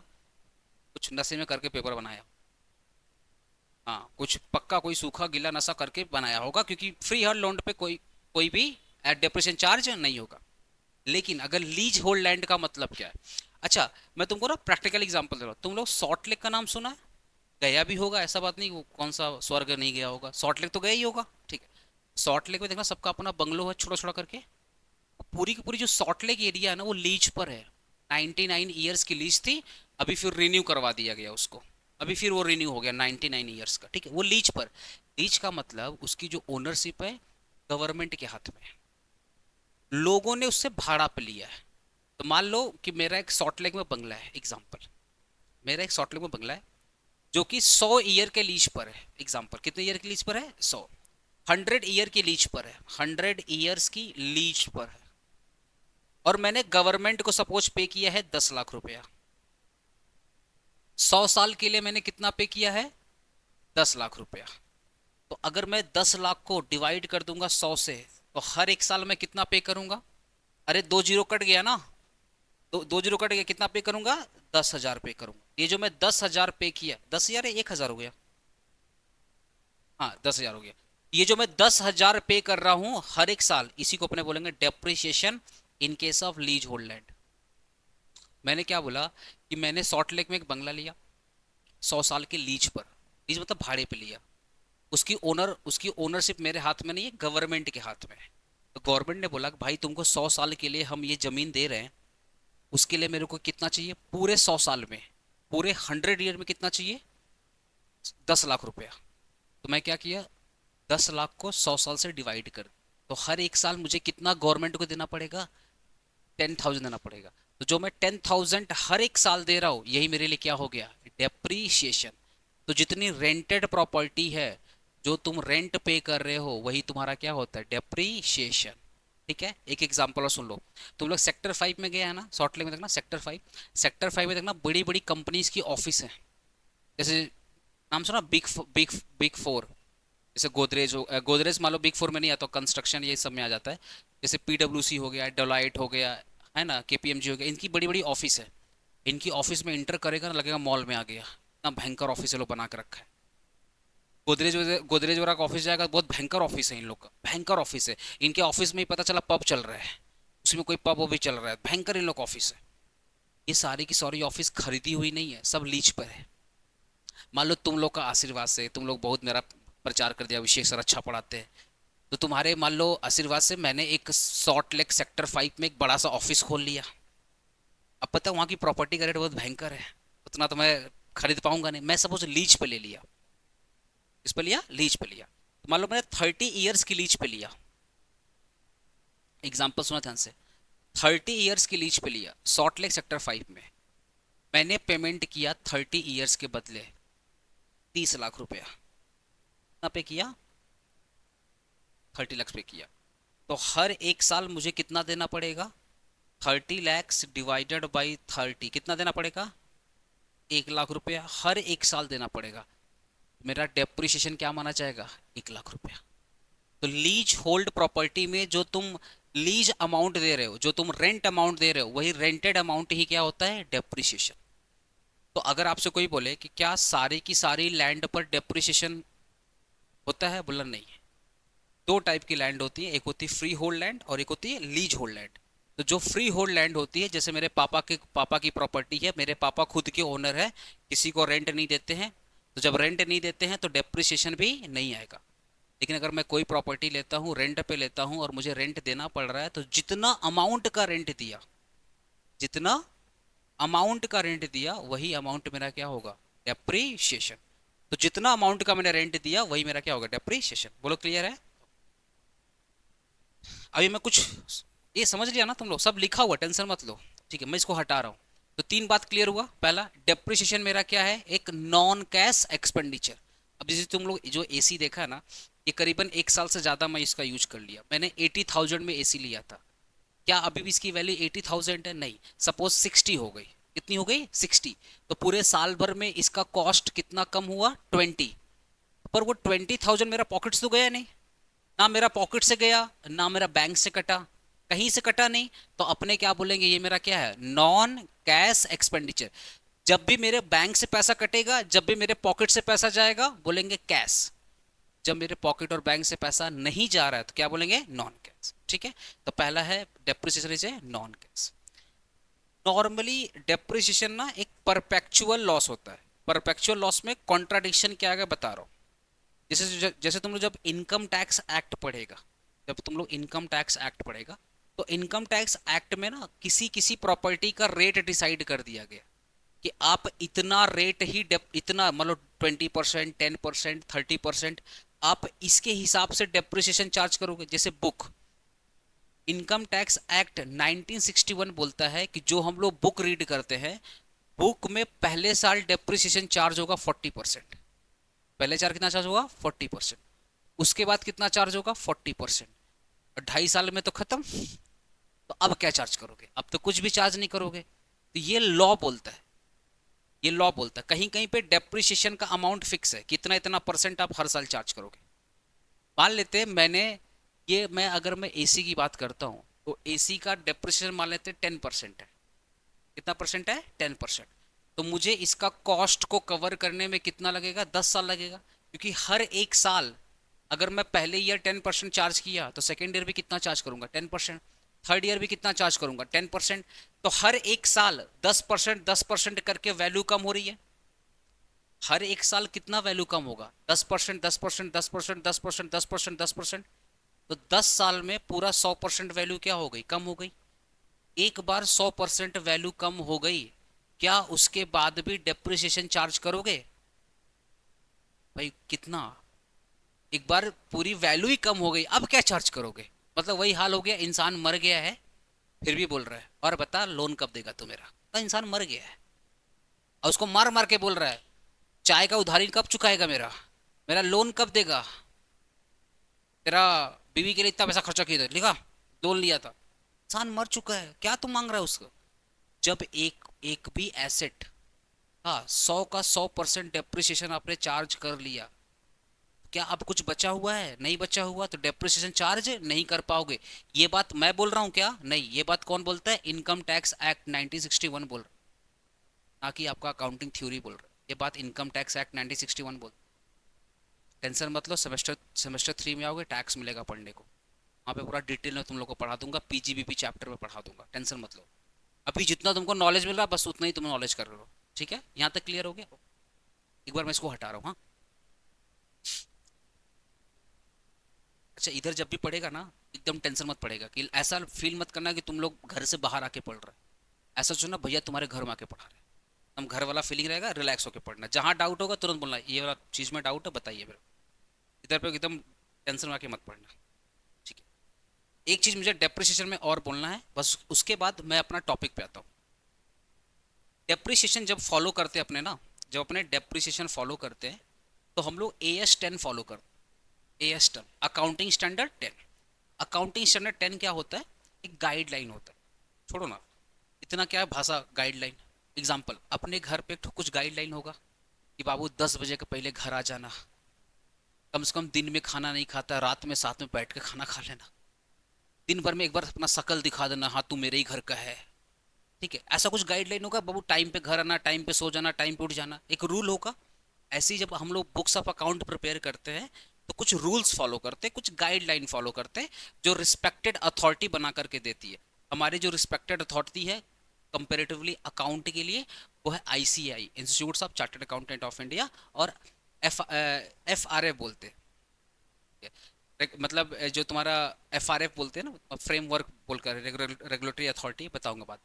कुछ नशे में करके पेपर बनाया। हाँ, कुछ पक्का कोई सूखा गीला नशा करके बनाया होगा, क्योंकि फ्री हर लैंड पे कोई कोई भी डेप्रिसिएशन चार्ज नहीं होगा। लेकिन अगर लीज होल्ड लैंड का मतलब क्या है? अच्छा, मैं तुमको ना प्रैक्टिकल एग्जांपल दे रहा हूँ। तुम लोग सॉल्ट लेक का नाम सुना है? गया भी होगा, ऐसा बात नहीं, वो कौन सा स्वर्ग नहीं गया होगा, सॉल्ट लेक तो गया ही होगा, ठीक है। सॉल्ट लेक में देखना सबका अपना बंगलो है छोटा छोटा करके। पूरी की पूरी जो सॉल्ट लेक एरिया है ना वो लीज पर है। 99 ईयर्स की लीज थी, अभी फिर रिन्यू करवा दिया गया उसको। अभी फिर वो रिन्यू हो गया 99 ईयर्स का, ठीक है। वो लीज पर। लीज का मतलब उसकी जो ओनरशिप है गवर्नमेंट के हाथ में है, लोगों ने उससे भाड़ा पे लिया है। तो मान लो कि मेरा एक सॉल्ट लेक में बंगला है, एग्जाम्पल। मेरा एक सॉल्ट लेक में बंगला है जो कि 100 ईयर के लीज पर है। एग्जाम्पल, कितने ईयर की लीज पर है? 100। 100 ईयर की लीज पर है, 100 ईयर्स की लीज पर है। और मैंने गवर्नमेंट को सपोज पे किया है 10 लाख रुपया। 100 साल के लिए मैंने कितना पे किया है? 10 लाख रुपया। तो अगर मैं 10 लाख को डिवाइड कर दूंगा 100 से, तो हर एक साल मैं कितना पे करूंगा? अरे 2 जीरो कट गया ना, 2 जीरो कट गया, कितना पे करूंगा? 10,000 पे करूंगा। ये जो मैं 10,000 पे किया, 10,000 है 1,000 हो गया? हाँ, 10,000 हो गया। ये जो मैं 10,000 पे कर रहा हूँ हर एक साल, इसी को अपने बोलेंगे depreciation in case of lease hold land. मैंने क्या बोला कि मैंने सॉल्ट लेक में एक बंगला लिया 100 साल के लीज पर। लीज मतलब भाड़े पे लिया। उसकी ओनरशिप मेरे हाथ में नहीं है, गवर्नमेंट के हाथ में है। तो गवर्नमेंट ने बोला कि भाई तुमको 100 साल के लिए हम ये जमीन दे रहे हैं, उसके लिए मेरे को कितना चाहिए पूरे 100 साल में, पूरे 100 ईयर में कितना चाहिए, 10 लाख रुपया। तो मैं क्या किया, 10 लाख को 100 साल से डिवाइड कर, तो हर एक साल मुझे कितना गवर्नमेंट को देना पड़ेगा, 10,000 देना पड़ेगा। तो जो मैं 10,000 हर एक साल दे रहा हूँ, यही मेरे लिए क्या हो गया, डेप्रीशिएशन। तो जितनी रेंटेड प्रॉपर्टी है, जो तुम रेंट पे कर रहे हो, वही तुम्हारा क्या होता है, डेप्रीशिएशन। ठीक है, एक एग्जांपल और सुन लो। तुम लोग सेक्टर 5 में गए हैं ना, सॉल्ट लेक में देखना, सेक्टर 5 में देखना, बड़ी बड़ी कंपनीज की ऑफिस है। जैसे नाम सुना, बिग 4, जैसे गोदरेज हो, गोदरेज मान लो बिग 4 में नहीं आता, कंस्ट्रक्शन ये सब में आ जाता है। जैसे पीडब्ल्यूसी हो गया, डेलोइट हो गया, है ना, केपीएमजी हो गया, इनकी बड़ी बड़ी ऑफिस है। इनकी ऑफिस में इंटर करेगा ना, लगेगा मॉल में आ गया, इतना भयंकर ऑफिस है, लोग बना के रखा है। गोदरेज वगैरह का ऑफिस जाएगा, बहुत भयंकर ऑफिस है इन लोग का, भयंकर ऑफिस है। इनके ऑफिस में ही पता चला पब चल रहा है, उसमें कोई पब वो भी चल रहा है, भयंकर इन लोग ऑफिस है। ये सारी की सारी ऑफिस खरीदी हुई नहीं है, सब लीज पर है। मान लो तुम लोग का आशीर्वाद से, तुम लोग बहुत मेरा प्रचार कर दिया, अभिषेक सर अच्छा पढ़ाते हैं, तो तुम्हारे मान लो आशीर्वाद से मैंने एक सॉल्ट लेक सेक्टर 5 में एक बड़ा सा ऑफिस खोल लिया। अब पता है वहाँ की प्रॉपर्टी का रेट बहुत भयंकर है, उतना तो मैं खरीद पाऊंगा नहीं। मैं सपोज लीज पे ले लिया, इस पे लिया, लीज पे लिया, तो मान लो मैंने 30 ईयर्स की लीज पे लिया। एग्जाम्पल सुना ध्यान से, 30 ईयर्स की लीज पे लिया सॉल्ट लेक सेक्टर 5 में। मैंने पेमेंट किया 30 ईयर्स के बदले 30 लाख रुपया। कितना पे किया, 30 लाख पे किया। तो हर एक साल मुझे कितना देना पड़ेगा, 30 लैक्स डिवाइडेड बाई 30, कितना देना पड़ेगा, 1 लाख रुपया हर एक साल देना पड़ेगा। मेरा डेप्रिसिएशन क्या माना जाएगा, 1 लाख रुपया। तो लीज होल्ड प्रॉपर्टी में जो तुम लीज अमाउंट दे रहे हो, जो तुम रेंट अमाउंट दे रहे हो, वही रेंटेड अमाउंट ही क्या होता है, डेप्रिसिएशन। तो अगर आपसे कोई बोले कि क्या सारी की सारी लैंड पर डेप्रिसिएशन होता है, बोला नहीं है। दो टाइप की लैंड होती है, एक होती है फ्री होल्ड लैंड और एक होती है लीज होल्ड लैंड। तो जो फ्री होल्ड लैंड होती है, जैसे मेरे पापा की प्रॉपर्टी है, मेरे पापा खुद के ओनर है, किसी को रेंट नहीं देते हैं, तो जब रेंट नहीं देते हैं तो डेप्रिसिएशन भी नहीं आएगा। लेकिन अगर मैं कोई प्रॉपर्टी लेता हूँ, रेंट पे लेता हूँ, और मुझे रेंट देना पड़ रहा है, तो जितना अमाउंट का रेंट दिया, जितना अमाउंट का रेंट दिया, वही अमाउंट मेरा क्या होगा, डेप्रिसिएशन। तो जितना अमाउंट का मैंने रेंट दिया, वही मेरा क्या होगा, डेप्रिसिएशन। बोलो क्लियर है। अभी मैं कुछ, ये समझ लिया ना तुम लोग, सब लिखा हुआ, टेंशन मत लो। ठीक है, मैं इसको हटा रहा हूँ। तो 3 बात क्लियर हुआ। पहला, डेप्रिसिएशन मेरा क्या है, एक नॉन कैश एक्सपेंडिचर। अब जैसे तुम लोग जो एसी देखा है ना, ये करीबन 1 साल से ज़्यादा मैं इसका यूज कर लिया। मैंने 80,000 में एसी लिया था। क्या अभी भी इसकी वैल्यू 80,000 है, नहीं। सपोज 60 हो गई, कितनी हो गई, 60। तो पूरे साल भर में इसका कॉस्ट कितना कम हुआ, 20। पर वो 20,000 मेरा पॉकेट से तो गया नहीं, ना मेरा पॉकेट से गया, ना मेरा बैंक से कटा, कहीं से कटा नहीं। तो अपने क्या बोलेंगे, ये मेरा क्या है, नॉन कैश एक्सपेंडिचर। जब भी मेरे बैंक से पैसा कटेगा, जब भी मेरे पॉकेट से पैसा जाएगा, बोलेंगे कैश। जब मेरे पॉकेट और बैंक से पैसा नहीं जा रहा है, तो क्या बोलेंगे, नॉन कैश। ठीक है, तो पहला है depreciation is a non cash. Normally depreciation ना एक परपेचुअल लॉस होता है। परपेचुअल लॉस में कॉन्ट्राडिक्शन क्या है बता रहा हूँ। जैसे जैसे तुम लोग जब इनकम टैक्स एक्ट पढ़ेगा, जब तुम लोग इनकम टैक्स एक्ट पढ़ेगा, तो इनकम टैक्स एक्ट में ना किसी किसी प्रॉपर्टी का रेट डिसाइड कर दिया गया कि आप इतना रेट ही इतना मतलब 20%, 10%, 30%, आप इसके हिसाब से डेप्रिसिएशन चार्ज करोगे। जैसे बुक, इनकम टैक्स एक्ट 1961 बोलता है कि जो हम लोग बुक रीड करते हैं, बुक में पहले साल डेप्रिसिएशन चार्ज होगा 40%। पहले चार्ज कितना चार्ज होगा, 40%। उसके बाद कितना चार्ज होगा, 40%। और 2.5 साल में तो खत्म। तो अब क्या चार्ज करोगे, अब तो कुछ भी चार्ज नहीं करोगे। तो ये लॉ बोलता है, ये लॉ बोलता है कहीं कहीं पे डेप्रिसिएशन का अमाउंट फिक्स है, कितना इतना परसेंट आप हर साल चार्ज करोगे। मान लेते हैं मैं अगर मैं एसी की बात करता हूँ, तो एसी का डेप्रिसिएशन मान लेते हैं 10% है। कितना परसेंट है, 10%। तो मुझे इसका कॉस्ट को कवर करने में कितना लगेगा, 10 साल लगेगा। क्योंकि हर एक साल अगर मैं पहले ईयर 10% चार्ज किया, तो सेकेंड ईयर भी कितना चार्ज करूंगा, 10%। थर्ड ईयर भी कितना चार्ज करूंगा, 10%। तो हर एक साल 10% 10% करके वैल्यू कम हो रही है। हर एक साल कितना वैल्यू कम होगा? 10%, 10%, 10%, 10%, 10%, 10%। तो 10 साल में पूरा 100% वैल्यू क्या हो गई? कम हो गई। एक बार 100% वैल्यू कम हो गई, क्या उसके बाद भी डेप्रिसिएशन चार्ज करोगे? भाई कितना, एक बार पूरी वैल्यू ही कम हो गई, अब क्या चार्ज करोगे? मतलब वही हाल हो गया, इंसान मर गया है फिर भी बोल रहा है और बता लोन कब देगा तू मेरा। तो इंसान मर गया है और उसको मार मार के बोल रहा है चाय का उधारी कब चुकाएगा मेरा, मेरा लोन कब देगा, तेरा बीवी के लिए इतना पैसा खर्चा किया था, लिखा लोन लिया था। इंसान मर चुका है, क्या तुम मांग रहा है उसको? जब एक एक भी एसेट का 100% डेप्रिसिएशन आपने चार्ज कर लिया, क्या अब कुछ बचा हुआ है? नहीं बचा हुआ, तो डेप्रिसिएशन चार्ज नहीं कर पाओगे। ये बात मैं बोल रहा हूँ क्या? नहीं, ये बात कौन बोलता है? इनकम टैक्स एक्ट 1961 बोल रहा है, ना कि आपका अकाउंटिंग थ्योरी बोल रहा है। ये बात इनकम टैक्स एक्ट 1961 बोल। टेंशन मत लो, सेमेस्टर सेमेस्टर 3 में आओगे टैक्स मिलेगा पढ़ने को, वहाँ पे पूरा डिटेल में तुम लोग को पढ़ा दूंगा, पीजीबीपी चैप्टर में पढ़ा दूंगा, टेंशन मत लो। अभी जितना तुमको नॉलेज मिल रहा है बस उतना ही तुम नॉलेज कर रहे हो, ठीक है? यहाँ तक क्लियर हो गया? एक बार मैं इसको हटा रहा हूँ, हाँ। अच्छा, इधर जब भी पढ़ेगा ना, एकदम टेंशन मत पड़ेगा, कि ऐसा फील मत करना कि तुम लोग घर से बाहर आके पढ़ रहे हैं। ऐसा सोचना भैया तुम्हारे घर में आके पढ़ा रहे हैं, हम घर वाला फीलिंग रहेगा, रिलैक्स होकर पढ़ना। जहाँ डाउट होगा तुरंत बोलना ये वाला चीज़ में डाउट है बताइए मेरे को। इधर पे एकदम टेंशन में आके मत पढ़ना, ठीक है? एक चीज़ मुझे डेप्रिसिएशन में और बोलना है, बस उसके बाद मैं अपना टॉपिक पे आता हूँ। डेप्रिसिएशन जब फॉलो करते हैं अपने ना, जब अपने डेप्रिसिएशन फॉलो करते हैं तो हम लोग AS10 फॉलो करते हैं। AS10 accounting standard 10। Accounting standard 10 क्या होता है? एक गाइडलाइन होता है। छोड़ो ना, इतना क्या है भाषा गाइडलाइन। एग्जाम्पल, अपने घर पे कुछ गाइडलाइन होगा कि बाबू 10 बजे के पहले घर आ जाना, कम से कम दिन में खाना नहीं खाता, रात में साथ में बैठ के खाना खा लेना, दिन भर में एक बार अपना शकल दिखा देना, हाँ तू मेरे ही घर का है, ठीक है? ऐसा कुछ गाइडलाइन होगा बाबू, टाइम पे घर आना, टाइम पे सो जाना, टाइम पे उठ जाना, एक रूल होगा। ऐसे ही जब हम लोग बुक्स ऑफ अकाउंट प्रिपेयर करते हैं तो कुछ रूल्स फॉलो करते हैं, कुछ गाइडलाइन फॉलो करते हैं, जो रिस्पेक्टेड अथॉरिटी बना करके देती है। हमारी जो रिस्पेक्टेड अथॉरिटी है कंपेरेटिवली अकाउंट के लिए, वो है ICAI, institute of chartered accountant of India, और FRA बोलते हैं। मतलब जो तुम्हारा FRF बोलते हैं ना, फ्रेमवर्क बोलकर, रेगुलेटरी अथॉरिटी, बताऊंगा बात,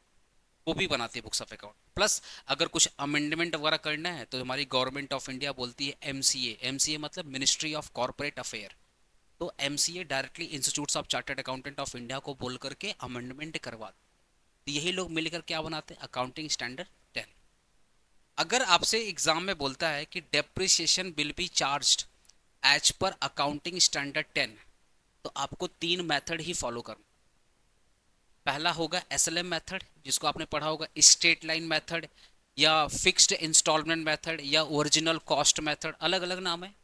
वो भी बनाती है बुक्स ऑफ अकाउंट। प्लस अगर कुछ अमेंडमेंट वगैरह करना है तो हमारी गवर्नमेंट ऑफ इंडिया बोलती है MCA। MCA मतलब मिनिस्ट्री ऑफ कॉर्पोरेट अफेयर। तो MCA directly institute of chartered accountant of India को बोल करके अमेंडमेंट करवा, तो यही लोग मिलकर क्या बनाते हैं? Accounting standard 10। अगर आपसे एग्जाम में बोलता है कि depreciation will be charged as per accounting standard 10, तो आपको 3 मेथड ही फॉलो करना। पहला होगा SLM मेथड, जिसको आपने पढ़ा होगा, स्ट्रेट लाइन मेथड, या फिक्स्ड इंस्टॉलमेंट मेथड, या ओरिजिनल कॉस्ट मेथड, अलग अलग नाम है।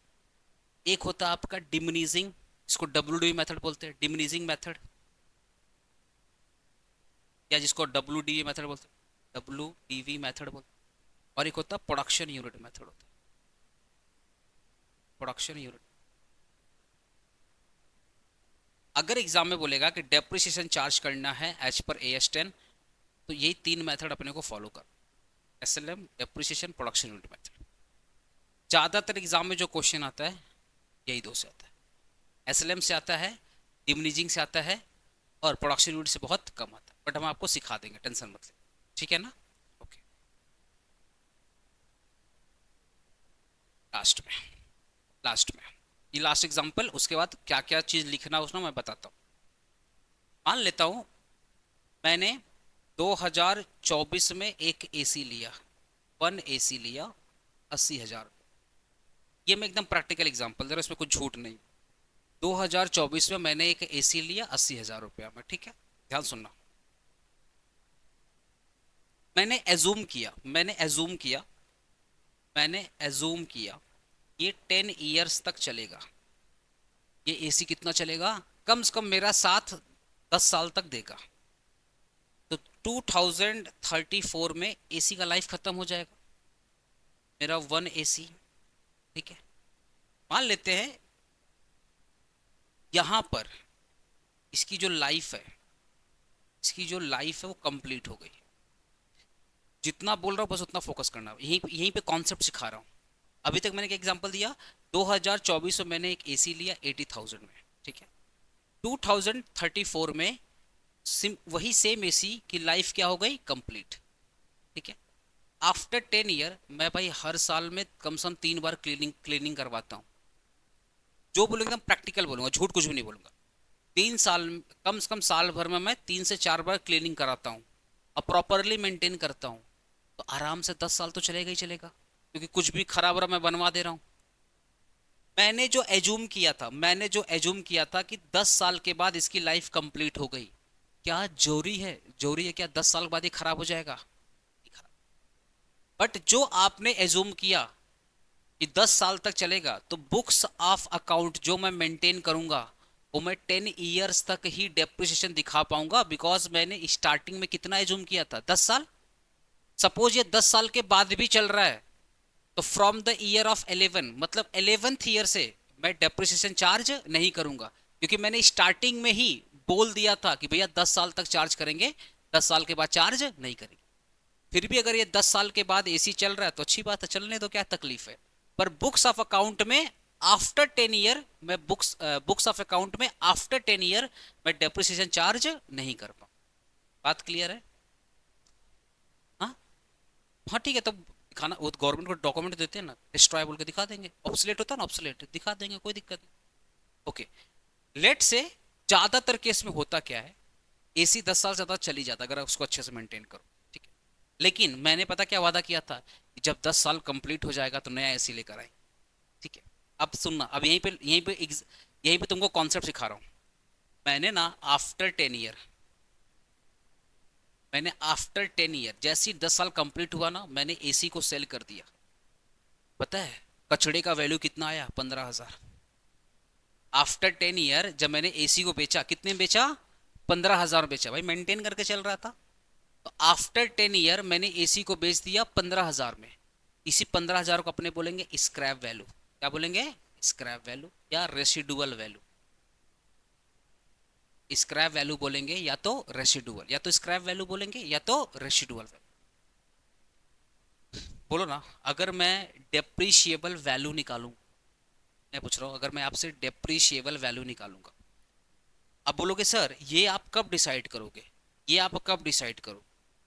एक होता है आपका डिमनीजिंग, इसको WDV मेथड बोलते हैं, डिमनीजिंग मेथड, या जिसको WDV मेथड बोलते हैं, WDV मेथड बोलते हैं। और एक होता है प्रोडक्शन यूनिट मेथड, होता है प्रोडक्शन यूनिट। अगर एग्जाम में बोलेगा कि डेप्रिसिएशन चार्ज करना है एज पर AS10, तो यही 3 मेथड अपने को फॉलो कर, SLM, depreciation, production unit method. ज़्यादातर एग्जाम में जो क्वेश्चन आता है यही दो से आता है, SLM से आता है, डिमनीजिंग से आता है, और प्रोडक्शन यूनिट से बहुत कम आता है, बट हम आपको सिखा देंगे, टेंशन मत ले, ठीक है ना? ओके, लास्ट में, लास्ट में ये लास्ट एग्जाम्पल, उसके बाद क्या क्या चीज़ लिखना उसमें मैं बताता हूँ। मान लेता हूँ मैंने 2024 में एक AC लिया, 1 AC लिया, 80,000। ये मैं एकदम प्रैक्टिकल एग्जांपल दे रहा हूँ, इसमें कुछ झूठ नहीं। 2024 में मैंने एक AC लिया 80,000 रुपया में, ठीक है? ध्यान सुनना। मैंने एजूम किया, मैंने एजूम किया ये 10 ईयर्स तक चलेगा। ये AC कितना चलेगा? कम से कम मेरा साथ 10 साल तक देगा। तो 2034 में AC का लाइफ खत्म हो जाएगा, मेरा 1 AC, ठीक है? मान लेते हैं यहाँ पर इसकी जो लाइफ है, वो कंप्लीट हो गई। जितना बोल रहा हूँ बस उतना फोकस करना, यहीं यहीं पे कॉन्सेप्ट सिखा रहा हूँ। अभी तक मैंने क्या एग्जांपल दिया, 2024 में मैंने एक एसी लिया 80,000 में, ठीक है। 2034 में वही सेम एसी की लाइफ क्या हो गई, कंप्लीट, ठीक है। आफ्टर 10 ईयर मैं भाई हर साल में कम से कम 3 बार क्लीनिंग क्लीनिंग करवाता हूँ। जो बोलूंगा एकदम प्रैक्टिकल बोलूंगा, झूठ कुछ भी नहीं बोलूंगा। 3 साल, कम से कम साल भर में मैं 3 से 4 बार क्लीनिंग कराता हूँ और प्रॉपरली मेंटेन करता हूँ, तो आराम से 10 साल तो चलेगा ही चलेगा, क्योंकि कुछ भी खराब रहा मैं बनवा दे रहा हूँ। मैंने जो एज्यूम किया था कि 10 साल के बाद इसकी लाइफ कंप्लीट हो गई, क्या जोरी है क्या 10 साल बाद ये खराब हो जाएगा? बट जो आपने एज्यूम किया कि 10 साल तक चलेगा, तो बुक्स ऑफ अकाउंट जो मैं मेंटेन करूंगा वो मैं 10 ईयर्स तक ही डेप्रिसिएशन दिखा पाऊंगा, बिकॉज मैंने स्टार्टिंग में कितना एज्यूम किया था, 10 साल। सपोज ये 10 साल के बाद भी चल रहा है, तो फ्रॉम द ईयर ऑफ 11, मतलब 11th ईयर से मैं डेप्रिसिएशन चार्ज नहीं करूंगा, क्योंकि मैंने स्टार्टिंग में ही बोल दिया था कि भैया 10 साल तक चार्ज करेंगे, 10 साल के बाद चार्ज नहीं करेंगे। फिर भी अगर ये 10 साल के बाद एसी चल रहा है तो अच्छी बात है, चलने दो, क्या तकलीफ है। पर बुक्स ऑफ अकाउंट में आफ्टर 10 ईयर मैं बुक्स ऑफ अकाउंट में आफ्टर 10 ईयर मैं डेप्रिसिएशन चार्ज नहीं कर पाऊँ। बात क्लियर है? हाँ, हाँ ठीक है, तब दिखाना, वो गवर्नमेंट को डॉक्यूमेंट देते हैं ना, डिस्ट्रॉय बोल के दिखा देंगे, ऑब्सोलेट होता है ना, ऑब्सोलेट दिखा देंगे, कोई दिक्कत नहीं। ओके, लेट से ज्यादातर केस में होता क्या है, एसी 10 साल से ज्यादा चली जाता है अगर उसको अच्छे से मेंटेन करो, ठीक है। लेकिन मैंने पता क्या वादा किया था कि जब 10 साल कंप्लीट हो जाएगा तो नया एसी लेकर आए, ठीक है। अब सुनना, अब यहीं पे तुमको कॉन्सेप्ट सिखा रहा हूँ। मैंने ना आफ्टर 10 ईयर जैसे ही 10 साल कंप्लीट हुआ ना, मैंने एसी को सेल कर दिया। पता है कचड़े का वैल्यू कितना आया, 15,000। आफ्टर 10 ईयर जब मैंने एसी को बेचा, कितने में बेचा, 15,000 बेचा, भाई मेंटेन करके चल रहा था। तो आफ्टर 10 ईयर मैंने एसी को बेच दिया 15,000 में। इसी 15,000 को अपने बोलेंगे स्क्रैप वैल्यू। क्या बोलेंगे, स्क्रैप वैल्यू या रेसिडुअल वैल्यू। स्क्रैप वैल्यू बोलेंगे या तो रेसिडुअल, या तो स्क्रैप वैल्यू बोलेंगे या तो रेसिडुअल वैल्यू। बोलो ना, अगर मैं डेप्रीशिएबल वैल्यू निकालूं, मैं पूछ रहा हूं, अगर मैं आपसे डेप्रीशिएबल वैल्यू निकालूंगा, अब बोलोगे सर ये आप कब डिसाइड करोगे, ये आप कब डिसाइड करो